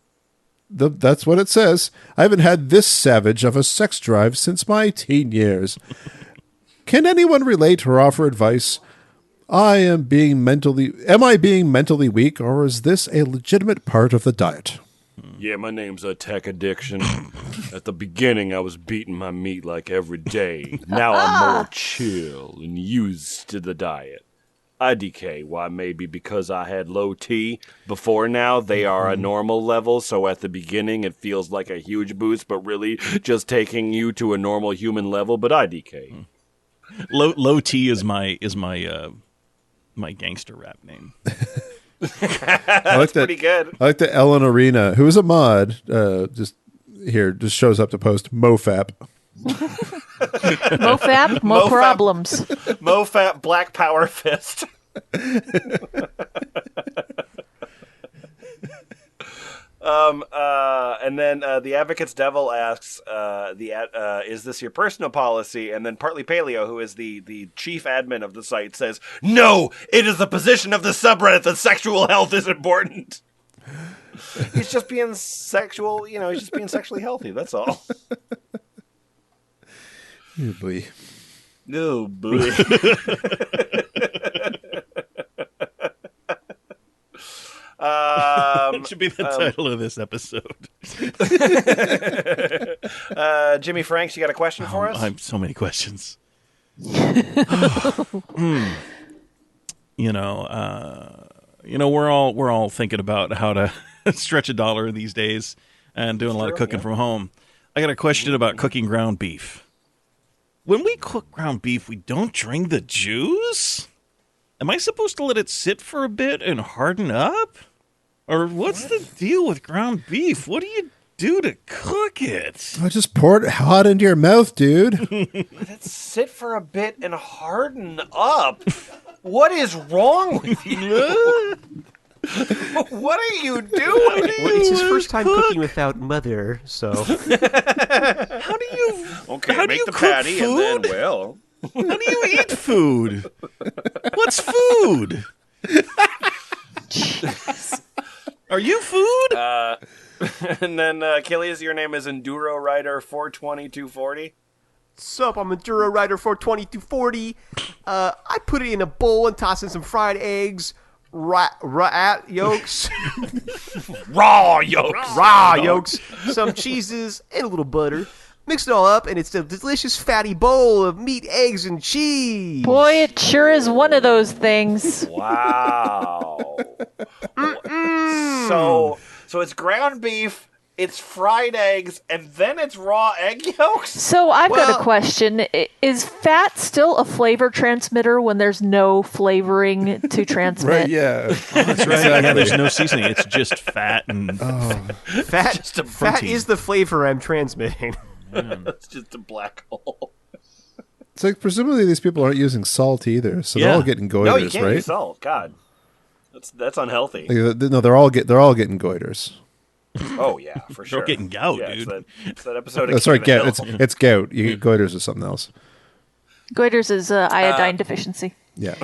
that's what it says. I haven't had this savage of a sex drive since my teen years. Can anyone relate or offer advice? Am I being mentally weak, or is this a legitimate part of the diet? Yeah, my name's a tech addiction. At the beginning, I was beating my meat like every day. Now I'm more chill and used to the diet. IDK, why maybe because I had low T before now, they are a normal level, so at the beginning it feels like a huge boost, but really just taking you to a normal human level, but IDK. Low T is my gangster rap name. I like that. Pretty good. I like that Ellen Arena, who is a mod, just shows up to post MoFap. MoFap, mo problems. MoFap Black Power Fist. And then the Advocate's Devil asks, is this your personal policy? And then Partly Paleo, who is the chief admin of the site, says, no, it is the position of the subreddit that sexual health is important. He's just being sexual, he's just being sexually healthy, that's all. Oh, boy. Oh, boy. That should be the title of this episode. Jimmyfranks, you got a question for us? I have so many questions. We're all thinking about how to stretch a dollar these days and doing a lot of cooking from home. I got a question about cooking ground beef. When we cook ground beef, we don't drain the juice? Am I supposed to let it sit for a bit and harden up? Or what's the deal with ground beef? What do you do to cook it? I just pour it hot into your mouth, dude. Let it sit for a bit and harden up. What is wrong with you? What are you doing? Well, it's his first time cooking without mother, so. How do you? Okay, how do make you the cook patty food? and then, well. How do you eat food? What's food? Are you food? And then, Achilles, your name is Enduro Rider 420-240. Sup, I'm Enduro Rider 420-240. I put it in a bowl and toss in some fried eggs, raw yolks, raw yolks, some cheeses, and a little butter. Mix it all up, and it's a delicious fatty bowl of meat, eggs, and cheese. Boy, it sure is one of those things. Wow. So it's ground beef, it's fried eggs, and then it's raw egg yolks? So I've got a question. Is fat still a flavor transmitter when there's no flavoring to transmit? Right, yeah. That's right. Yeah, there's no seasoning. It's just fat and Fat is the flavor I'm transmitting. It's just a black hole. It's like presumably these people aren't using salt either, so they're all getting goiters, No, you can't right? use salt. God, that's unhealthy. No, they're all getting goiters. Oh yeah, for sure. They're getting gout, Yeah, dude. It's that episode of Sorry, King of gout. the Hill. It's gout. You get goiters with something else. Goiters is iodine deficiency. Yeah.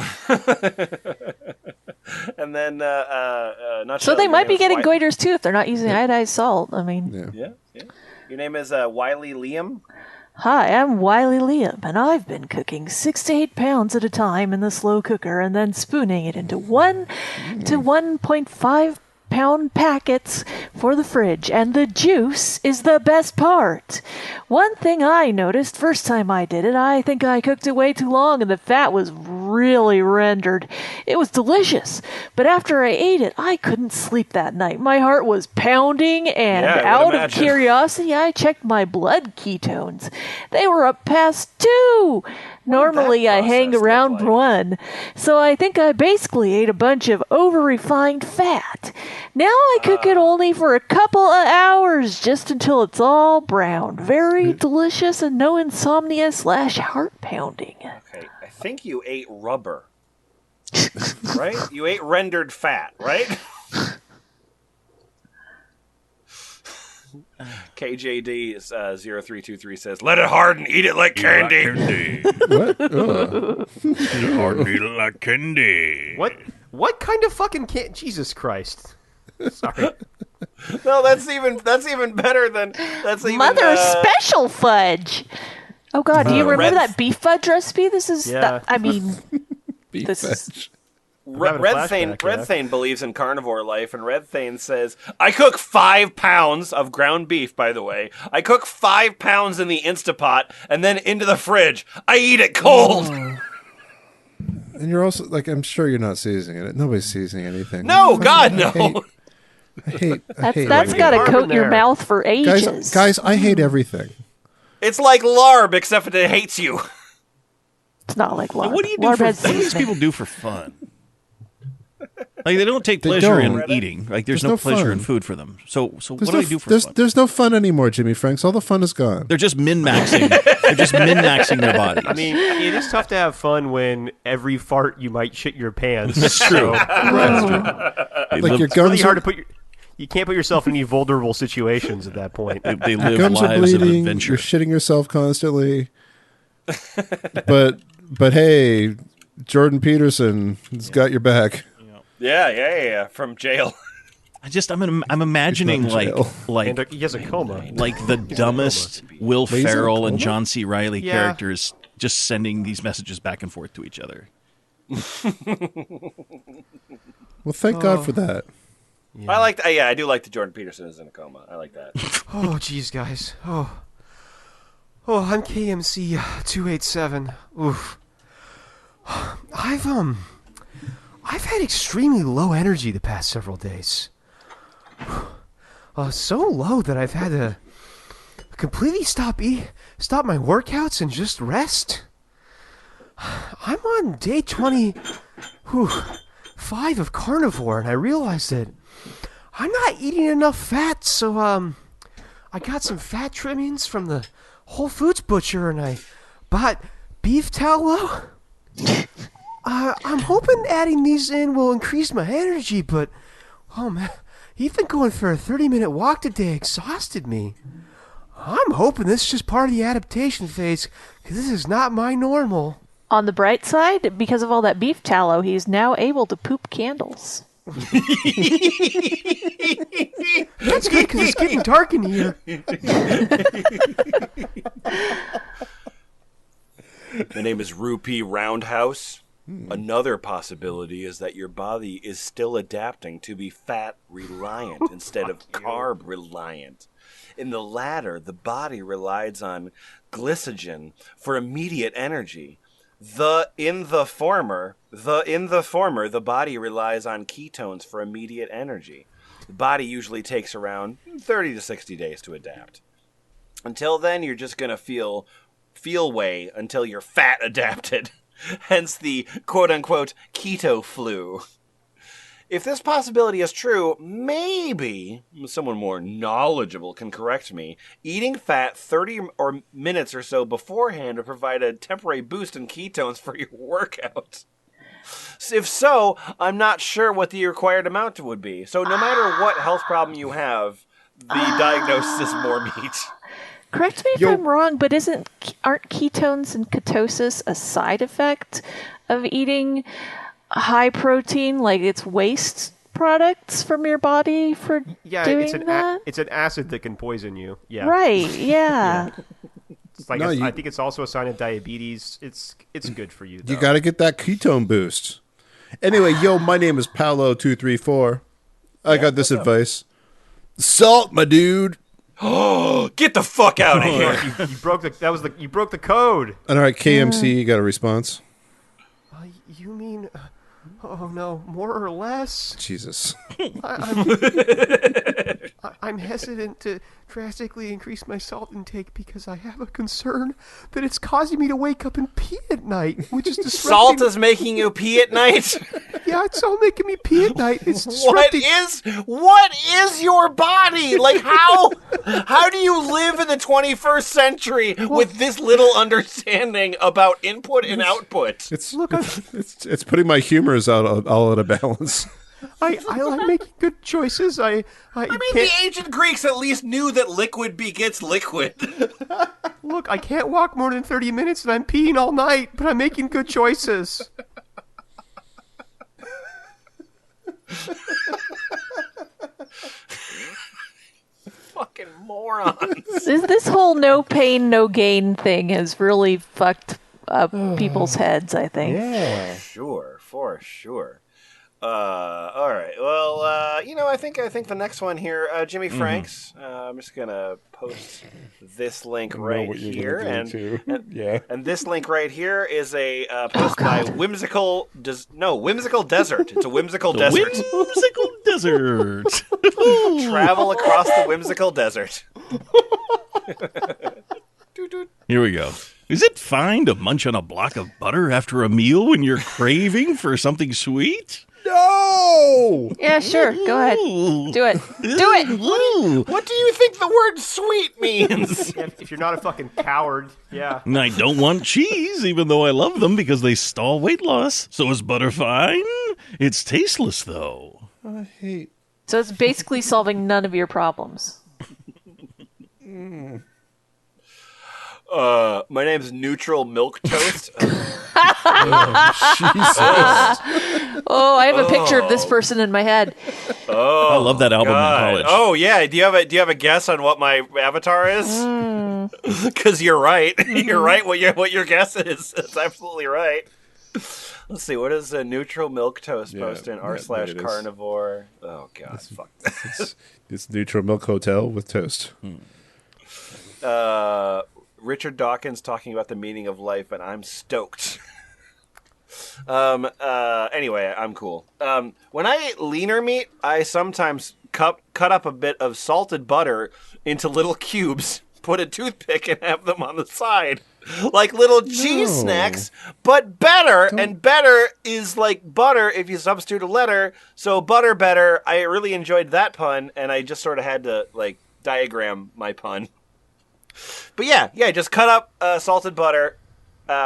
And then, not So sure they your might name be is getting goiters too if they're not using iodized salt. I mean, Yeah. Yeah. Your name is Wiley Liam. hi, I'm Wiley Liam, and I've been cooking 6 to 8 pounds at a time in the slow cooker and then spooning it into 1 to 1.5 pound packets for the fridge, and the juice is the best part. One thing I noticed first time I did it, I think I cooked it way too long and the fat was really rendered. It was delicious, but after I ate it, I couldn't sleep that night. My heart was pounding, and Yeah, I would out of imagine. curiosity, I checked my blood ketones. They were up past 2. Normally, I hang process look around like? 1, so I think I basically ate a bunch of over-refined fat. Now I cook it only for a couple of hours, just until it's all brown. Very delicious and no insomnia / heart pounding. Okay, I think you ate rubber. Right? You ate rendered fat, right? KJD 0323 says, "Let it harden, eat it like candy." What? Harden, eat it like candy. What kind of fucking Jesus Christ. Sorry. No, that's even better than that's even Mother special fudge. Oh God, do you remember Red- that beef fudge recipe? This is, Yeah. I mean, Beef this veg. is Red Thane believes in carnivore life, and Red Thane says, "I cook 5 pounds of ground beef. By the way, I cook 5 pounds in the Instapot and then into the fridge. I eat it cold." And you're also like, I'm sure you're not seasoning it. Nobody's seasoning anything. No, God, no. I hate that's everything. got to Carbon coat your there. mouth for ages. Guys, I hate everything. It's like larb, except it hates you. It's not like lard. What do you do Lard for? has What do these seasoning. people do for fun? Like they don't take They pleasure don't. in eating. Like there's There's no no pleasure in fun. food for them. So what There's do no, they do for there's, fun? there's no fun anymore, Jimmy Franks. All the fun is gone. They're just min-maxing. They're just min-maxing their bodies. I mean, it is tough to have fun when every fart you might shit your pants. That's true. So, They Like live, your it's really gums hard are, to put you can't put yourself in any vulnerable situations at that point. they live gums are lives of bleeding. adventure. You're shitting yourself constantly. but hey, Jordan Peterson has got your back. Yeah. From jail. I'm imagining He's not in jail. And he has a coma. like the dumbest Will Wait, he's in a Ferrell and coma? John C. Reilly Yeah. characters just sending these messages back and forth to each other. Well, thank God for that. I do like the Jordan Peterson is in a coma. I like that. Oh, jeez, guys. I'm KMC 287. Oof. I've had extremely low energy the past several days. So low that I've had to completely stop my workouts and just rest. I'm on day 25 of carnivore, and I realized that I'm not eating enough fat, so I got some fat trimmings from the Whole Foods butcher, and I bought beef tallow. I'm hoping adding these in will increase my energy, but oh man, even going for a 30-minute walk today exhausted me. I'm hoping this is just part of the adaptation phase, because this is not my normal. On the bright side, because of all that beef tallow, he's now able to poop candles. That's good, because it's getting dark in here. The name is Rupee Roundhouse. Another possibility is that your body is still adapting to be fat reliant instead of carb reliant. In the latter, the body relies on glycogen for immediate energy. In the former, the body relies on ketones for immediate energy. The body usually takes around 30 to 60 days to adapt. Until then, you're just going to feel way until you're fat adapted. Hence the quote-unquote keto flu. If this possibility is true, maybe someone more knowledgeable can correct me. Eating fat 30 minutes or so beforehand would provide a temporary boost in ketones for your workout. If so, I'm not sure what the required amount would be. So no matter what health problem you have, the diagnosis is more meat. Correct me if I'm wrong, but aren't ketones and ketosis a side effect of eating high protein, like it's waste products from your body for doing that? It's an acid that can poison you. Yeah. Right, yeah. It's like No, I think it's also a sign of diabetes. It's good for you, though. You got to get that ketone boost. Anyway, my name is Paolo234. I got this advice. Salt, my dude. Get the fuck out of here. you broke the code. And all right, KMC, you got a response? You mean oh no, more or less? Jesus. I'm hesitant to drastically increase my salt intake because I have a concern that it's causing me to wake up and pee at night, which is disrupting. Salt is making you pee at night? Yeah, it's all making me pee at night. It's disrupting. What is your body? Like how do you live in the 21st century with this little understanding about input and output? It's putting my humors all out of balance. I like making good choices. I mean, can't... the ancient Greeks at least knew that liquid begets liquid. Look, I can't walk more than 30 minutes and I'm peeing all night, but I'm making good choices. Fucking morons. This whole no pain, no gain thing has really fucked up people's heads, I think. Yeah. For sure. All right. Well, I think the next one here, Jimmyfranks. I'm just gonna post this link right here, and this link right here is a post by Whimsical Desert. It's a whimsical desert. Whimsical desert. Travel across the whimsical desert. Here we go. Is it fine to munch on a block of butter after a meal when you're craving for something sweet? No! Yeah, sure. Go ahead. Do it. Do it. What do you think the word sweet means? If you're not a fucking coward, yeah. And I don't want cheese, even though I love them because they stall weight loss. So is butter fine? It's tasteless, though. I hate... So it's basically solving none of your problems. My name's Neutral Milk Toast. Oh, I have a picture of this person in my head. I love that album in college. Oh yeah, do you have a guess on what my avatar is? Because you're right. You're right. What your guess is. It's absolutely right. Let's see. What is a Neutral Milk Toast post in r/carnivore? Oh god, fuck. It's Neutral Milk Hotel with toast. Richard Dawkins talking about the meaning of life, and I'm stoked. Anyway, I'm cool. When I eat leaner meat, I sometimes cut up a bit of salted butter into little cubes, put a toothpick, and have them on the side. Like little cheese snacks, but better. And better is like butter if you substitute a letter. So butter better. I really enjoyed that pun, and I just sort of had to like diagram my pun. But yeah, just cut up salted butter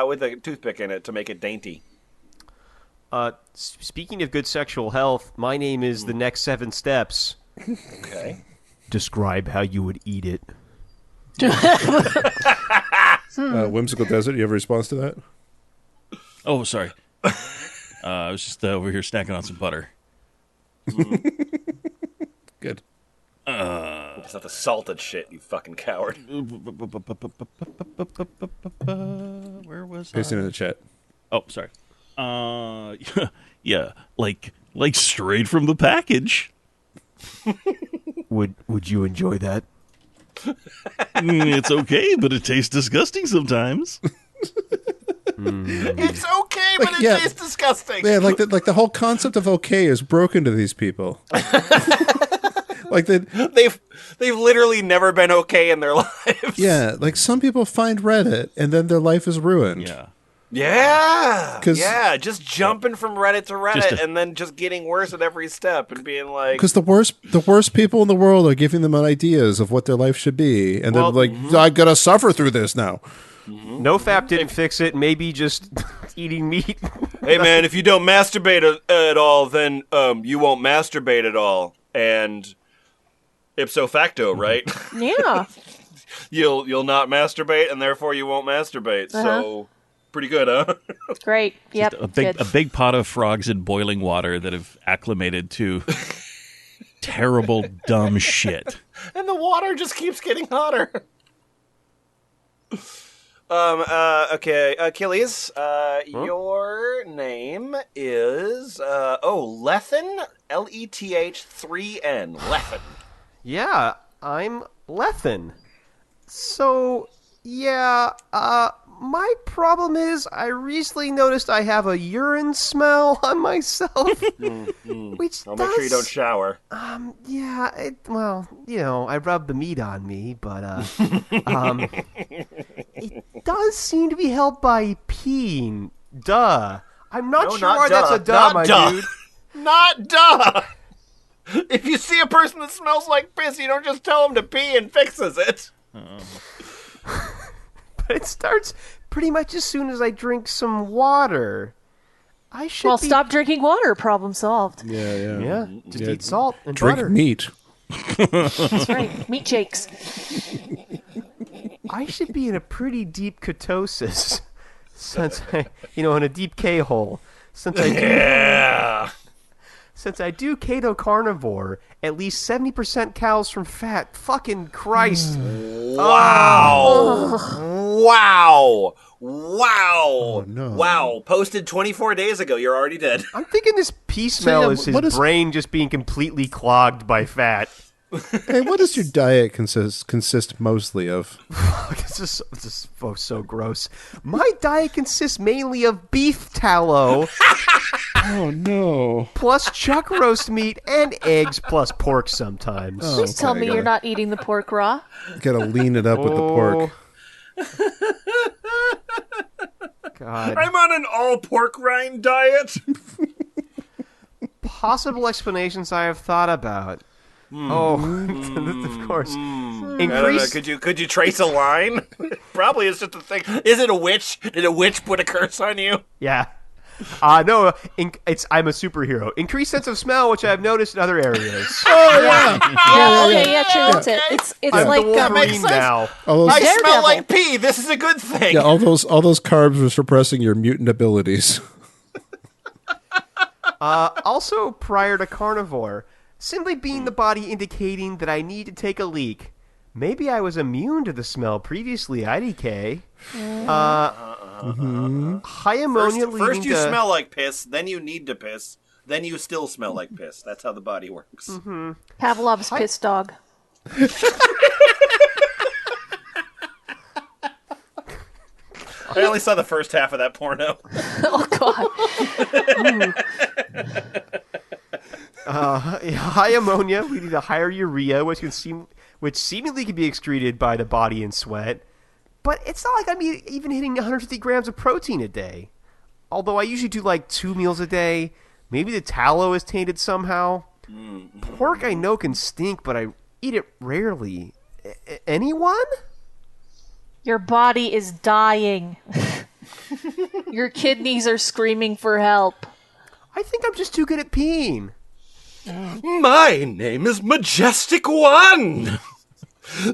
with a toothpick in it to make it dainty. Speaking of good sexual health, my name is The Next 7 Steps. Okay. Describe how you would eat it. Whimsical Desert, you have a response to that? Oh, sorry. I was just over here snacking on some butter. Good. It's not the salted shit, you fucking coward. Where was Pasting I? in the chat. Oh, sorry. Yeah, like straight from the package. Would you enjoy that? It's okay, but it tastes disgusting sometimes. It's okay, but it tastes disgusting. Yeah, like the whole concept of okay is broken to these people. Like they've literally never been okay in their lives. Yeah, like some people find Reddit and then their life is ruined. Yeah, just jumping from Reddit to Reddit and then just getting worse at every step and being like... Because the worst people in the world are giving them ideas of what their life should be. And they're like, I gotta suffer through this now. NoFap didn't fix it. Maybe just eating meat. Hey man, if you don't masturbate at all, then you won't masturbate at all. And ipso facto, right? Yeah. You'll not masturbate and therefore you won't masturbate. So... Pretty good, huh? Great. Yep. A big pot of frogs in boiling water that have acclimated to terrible, dumb shit. And the water just keeps getting hotter. Okay, Achilles, your name is, Lethen, Leth 3N, Lethen. Yeah, I'm Lethen. So, yeah, my problem is I recently noticed I have a urine smell on myself. Which I'll make sure you don't shower. Yeah, I rub the meat on me, but it does seem to be helped by peeing. Duh. I'm not sure why that's a duh, my dude. Not duh. If you see a person that smells like piss, you don't just tell them to pee and fixes it. But it starts pretty much as soon as I drink some water. I should Well, be... stop drinking water. Problem solved. Yeah, just eat salt and Drink butter. meat. That's right. Meat shakes. I should be in a pretty deep ketosis since in a deep K-hole. Since I do keto carnivore, at least 70% cows from fat. Fucking Christ. Wow. Wow. Oh, no. Wow. Posted 24 days ago. You're already dead. I'm thinking this pee smell is his what is- brain just being completely clogged by fat. Hey, what does your diet consist mostly of? This is so gross. My diet consists mainly of beef tallow, Oh, no. plus chuck roast meat, and eggs, plus pork sometimes. Oh, Please tell okay, me gotta- you're not eating the pork raw. Gotta lean it up with the pork. God. I'm on an all pork rind diet. Possible explanations I have thought about. Of course. I don't know. Increase. Could you trace a line? Probably it's just a thing. Is it a witch? Did a witch put a curse on you? Yeah. No, I'm a superhero. Increased sense of smell, which I've noticed in other areas. Yeah, true. That's it. It's I'm like the Wolverine sense. now. All those, I smell Daredevil. like pee. This is a good thing. all those carbs were suppressing your mutant abilities. Also, prior to carnivore, simply being the body indicating that I need to take a leak. Maybe I was immune to the smell previously, IDK. High ammonia First leading you to... smell like piss, then you need to piss, then you still smell like piss. That's how the body works. Pavlov's piss dog. I only saw the first half of that porno. Oh God. High ammonia leading to higher urea, which seemingly can be excreted by the body in sweat. But it's not like I'm even hitting 150 grams of protein a day. Although I usually do like 2 meals a day. Maybe the tallow is tainted somehow. Pork I know can stink, but I eat it rarely. Anyone? Your body is dying. Your kidneys are screaming for help. I think I'm just too good at peeing. My name is Majestic One.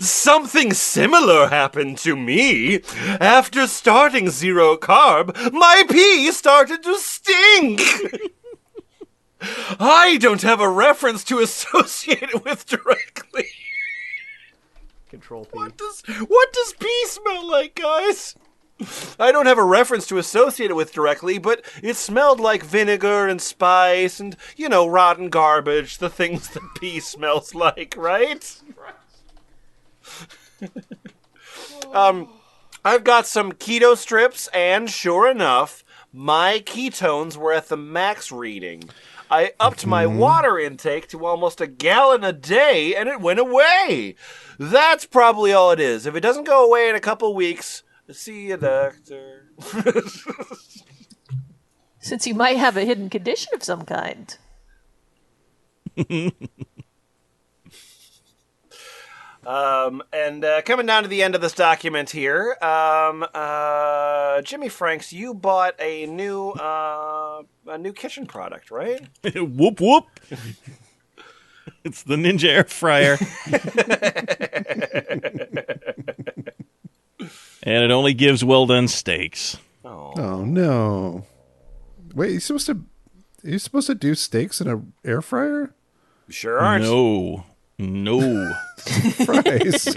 Something similar happened to me. After starting Zero Carb, my pee started to stink. I don't have a reference to associate it with directly. Control P. What does pee smell like, guys? I don't have a reference to associate it with directly, but it smelled like vinegar and spice and, rotten garbage, the things that pee smells like, right? I've got some keto strips, and sure enough, my ketones were at the max reading. I upped my water intake to almost a gallon a day, and it went away. That's probably all it is. If it doesn't go away in a couple weeks, see a doctor. Since you might have a hidden condition of some kind. And coming down to the end of this document here, Jimmyfranks, you bought a new kitchen product, right? Whoop whoop. It's the Ninja air fryer. And it only gives well done steaks. Oh no! Wait, you're supposed to do steaks in an air fryer? Sure aren't. No. Christ.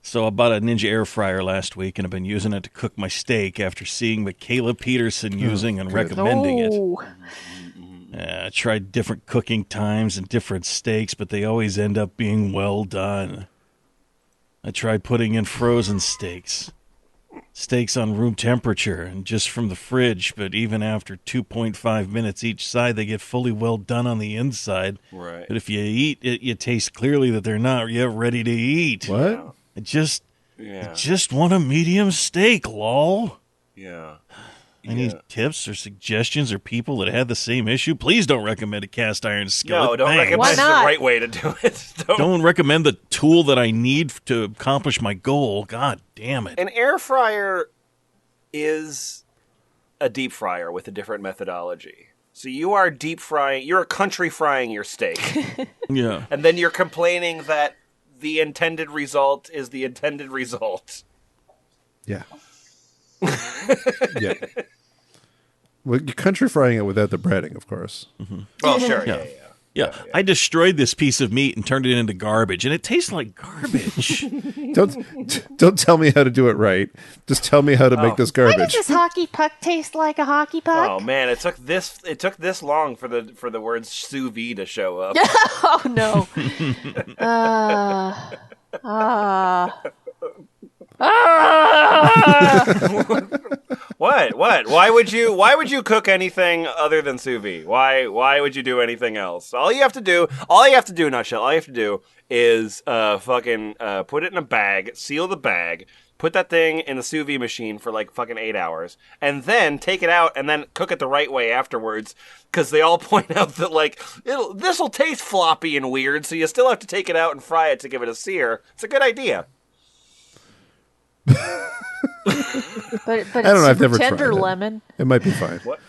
So I bought a Ninja air fryer last week, and I've been using it to cook my steak after seeing Michaela Peterson using and recommending it. I tried different cooking times and different steaks, but they always end up being well done. I tried putting in frozen steaks on room temperature and just from the fridge, but even after 2.5 minutes each side, they get fully well done on the inside. Right. But if you eat it, you taste clearly that they're not yet ready to eat. What? I just want a medium steak, lol. Yeah. Any tips or suggestions or people that had the same issue? Please don't recommend a cast iron skillet. No, don't Thanks. recommend the not? right way to do it. Don't recommend the tool that I need to accomplish my goal. God damn it. An air fryer is a deep fryer with a different methodology. So you are deep frying, you're country frying your steak. Yeah. And then you're complaining that the intended result is the intended result. Yeah. Yeah. Well, you're country frying it without the breading, of course. Mm-hmm. Well, sure, yeah. Yeah, I destroyed this piece of meat and turned it into garbage, and it tastes like garbage. Don't tell me how to do it right. Just tell me how to make this Why does garbage. this hockey puck taste like a hockey puck? Oh man, it took this long for the words sous vide to show up. Oh no. What? Why would you cook anything other than sous vide? Why would you do anything else? All you have to do, nutshell, all you have to do is put it in a bag, seal the bag, put that thing in the sous vide machine for like fucking 8 hours, and then take it out and then cook it the right way afterwards. Because they all point out that like this'll taste floppy and weird, so you still have to take it out and fry it to give it a sear. It's a good idea. But I it's don't know, I've super never tried tender it. lemon. It might be fine. What?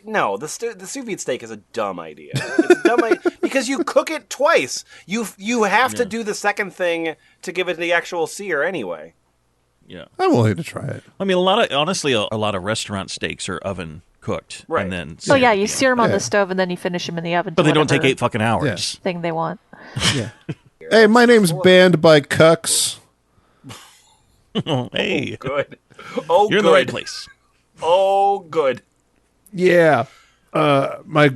No, the sous vide steak is a dumb idea. It's a dumb idea because you cook it twice. You have to do the second thing to give it the actual sear anyway. Yeah, I'm willing to try it. I mean, a lot of restaurant steaks are oven cooked, Right. and then So yeah, you sear them on Yeah. the stove and then you finish them in the oven. but to they don't take whatever 8 fucking hours. thing they want. Yeah. Hey, my name's Banned by Cucks. Hey, Good. Oh, you're in good. the right place. Oh, good. Yeah. My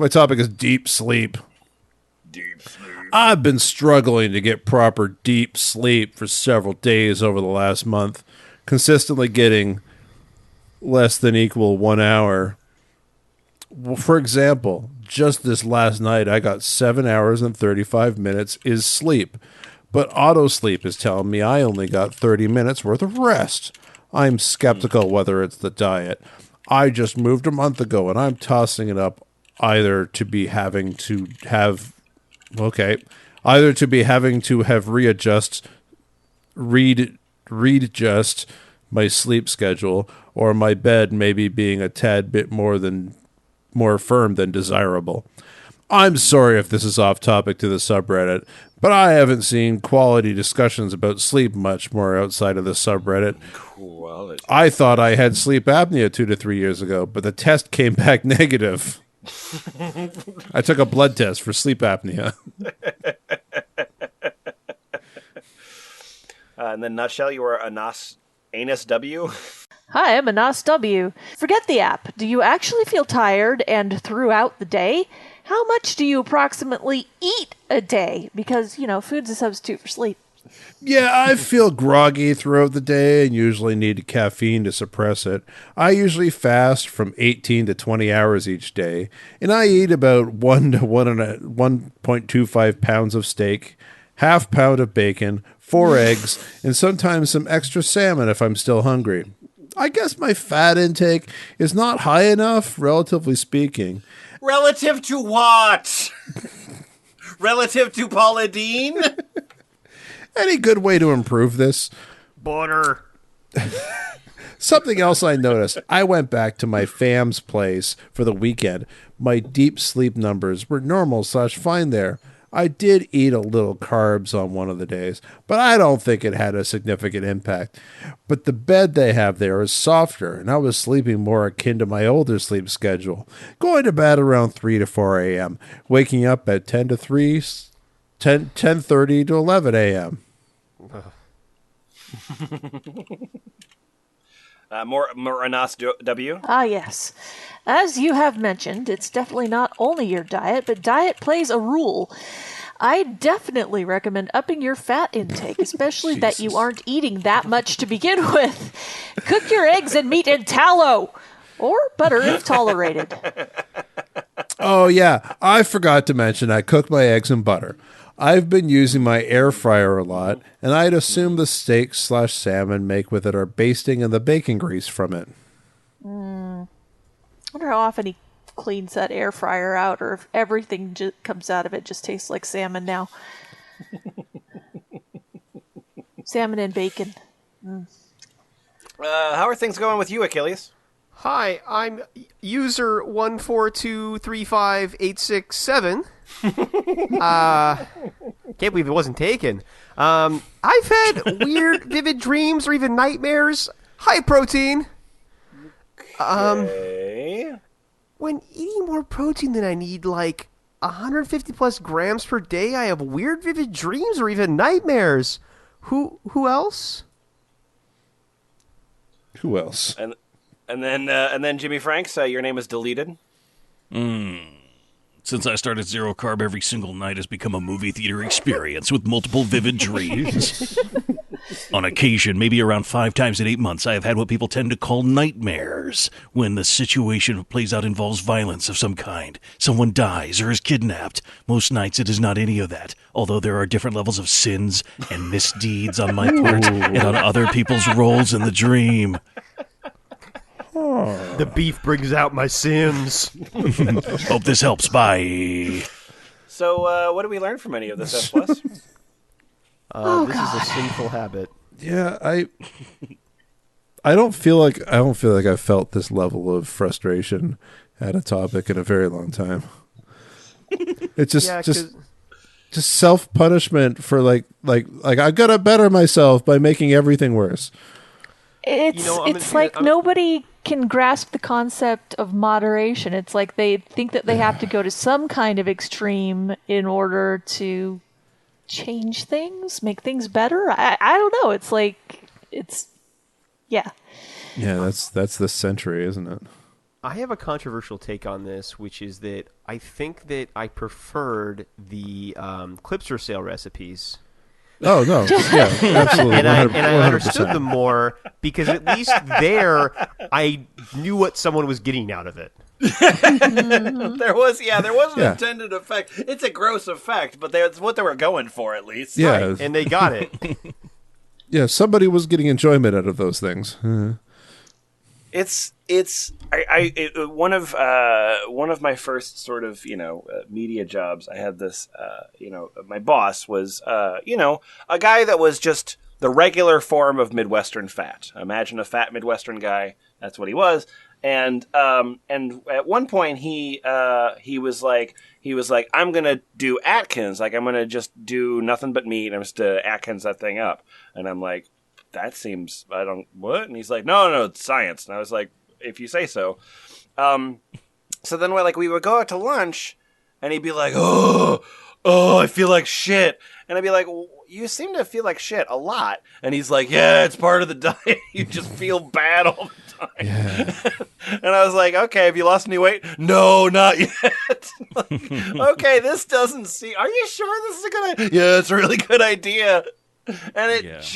topic is deep sleep. Deep sleep. I've been struggling to get proper deep sleep for several days over the last month, consistently getting less than equal 1 hour. Well, for example, just this last night, I got 7 hours and 35 minutes is sleep, but auto sleep is telling me I only got 30 minutes worth of rest. I'm skeptical whether it's the diet. I just moved a month ago, and I'm tossing it up either to be having to have readjust my sleep schedule, or my bed maybe being a tad bit more firm than desirable. I'm sorry if this is off topic to the subreddit, but I haven't seen quality discussions about sleep much more outside of the subreddit. Quality. I thought I had sleep apnea 2 to 3 years ago, but the test came back negative. I took a blood test for sleep apnea. And then nutshell, you were Anus W. Hi, I'm Anas W. Forget the app. Do you actually feel tired and throughout the day? How much do you approximately eat a day? Because, food's a substitute for sleep. Yeah, I feel groggy throughout the day and usually need caffeine to suppress it. I usually fast from 18 to 20 hours each day, and I eat about 1.25 pounds of steak, half pound of bacon, 4 eggs, and sometimes some extra salmon if I'm still hungry. I guess my fat intake is not high enough, relatively speaking. Relative to what? Relative to Paula Deen? Any good way to improve this? Butter. Something else I noticed. I went back to my fam's place for the weekend. My deep sleep numbers were normal/fine there. I did eat a little carbs on one of the days, but I don't think it had a significant impact. But the bed they have there is softer, and I was sleeping more akin to my older sleep schedule, going to bed around 3 to 4 a.m., waking up at 10 to 3, 10:30 to 11 a.m. More Anas W. Ah, yes. As you have mentioned, it's definitely not only your diet, but diet plays a role. I definitely recommend upping your fat intake, especially that you aren't eating that much to begin with. Cook your eggs and meat in tallow, or butter if tolerated. Oh, yeah. I forgot to mention I cook my eggs in butter. I've been using my air fryer a lot, and I'd assume the steak/salmon make with it are basting in the bacon grease from it. I wonder how often he cleans that air fryer out, or if everything comes out of it just tastes like salmon now. Salmon and bacon. How are things going with you, Achilles? Hi, I'm user 142358667. Can't believe it wasn't taken. I've had weird, vivid dreams or even nightmares. High protein. Okay. When eating more protein than I need, like 150 plus grams per day, I have weird, vivid dreams or even nightmares. Who else? Who else? And then Jimmyfranks, your name is deleted. Since I started ZeroCarb, every single night has become a movie theater experience with multiple vivid dreams. On occasion, maybe around 5 times in 8 months, I have had what people tend to call nightmares, when the situation plays out involves violence of some kind. Someone dies or is kidnapped. Most nights it is not any of that, although there are different levels of sins and misdeeds on my part and on other people's roles in the dream. The beef brings out my sins. Hope this helps. Bye. So, what did we learn from any of this, S+? Plus? This is a sinful habit. Yeah, I don't feel like I've felt this level of frustration at a topic in a very long time. It's just self-punishment for like I gotta better myself by making everything worse. It's like nobody can grasp the concept of moderation. It's like they think that they have to go to some kind of extreme in order to change things, make things better. I don't know. It's like yeah. Yeah, that's this century, isn't it? I have a controversial take on this, which is that I think that I preferred the Clipster sale recipes. Oh no! Yeah, absolutely. And I understood them more because at least there I knew what someone was getting out of it. There was an intended effect. It's a gross effect, but that's what they were going for, at least. Yeah, right. And they got it. Yeah, somebody was getting enjoyment out of those things. One of my first sort of media jobs. I had this my boss was a guy that was just the regular form of Midwestern fat. Imagine a fat Midwestern guy. That's what he was. And at one point he was like I'm gonna do Atkins, like I'm gonna just do nothing but meat. I'm just Atkins that thing up. And I'm like, that seems what? And he's like, no, it's science. And I was like, if you say so. So then we would go out to lunch, and he'd be like, oh, I feel like shit. And I'd be like, well, you seem to feel like shit a lot. And he's like, yeah, it's part of the diet. You just feel bad all the time. Yeah. And I was like, okay, have you lost any weight? No, not yet. Okay, this doesn't seem... Are you sure this is a good idea? Yeah, it's a really good idea. And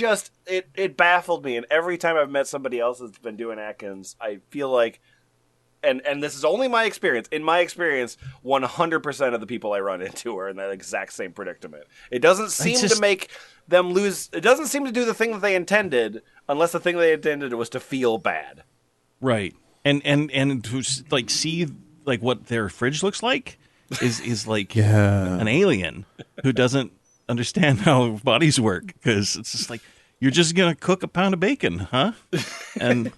it baffled me. And every time I've met somebody else that's been doing Atkins, I feel like... And this is only my experience. In my experience, 100% of the people I run into are in that exact same predicament. It doesn't seem to make them lose... It doesn't seem to do the thing that they intended, unless the thing they intended was to feel bad. Right. And to see what their fridge looks like is like an alien who doesn't understand how bodies work, because it's just like, you're just going to cook a pound of bacon, huh? And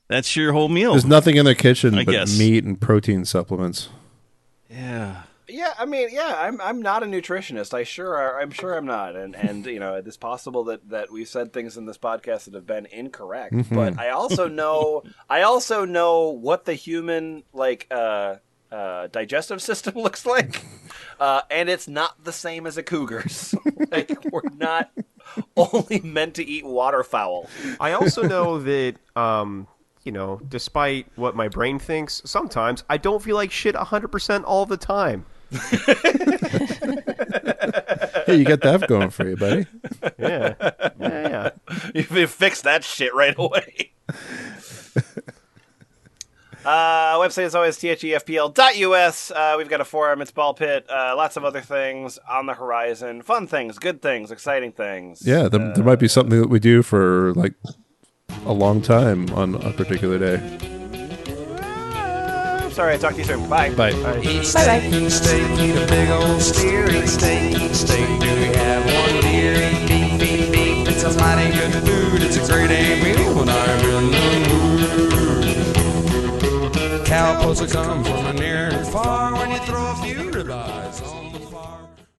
that's your whole meal. There's nothing in the kitchen but guess. Meat and protein supplements. Yeah. Yeah, I mean, I'm not a nutritionist. I'm sure I'm not. And it's possible that we've said things in this podcast that have been incorrect. Mm-hmm. But I also know what the human digestive system looks like. And it's not the same as a cougar's. We're not only meant to eat waterfowl. I also know that despite what my brain thinks, sometimes I don't feel like shit 100% all the time. Hey, you got that going for you, buddy. Yeah. You fixed that shit right away. Website is always thefpl.us. We've got a forum. It's Ball Pit. Lots of other things on the horizon. Fun things, good things, exciting things. Yeah, there might be something that we do for a long time on a particular day. Sorry, I talked to you soon. Bye. Bye. Eat steak, eat a big old steer, eat steak, do we have one deer? Beef, it's a mighty good food, it's a great meal when I run pussy come from near and far when you throw a few ribeyes on.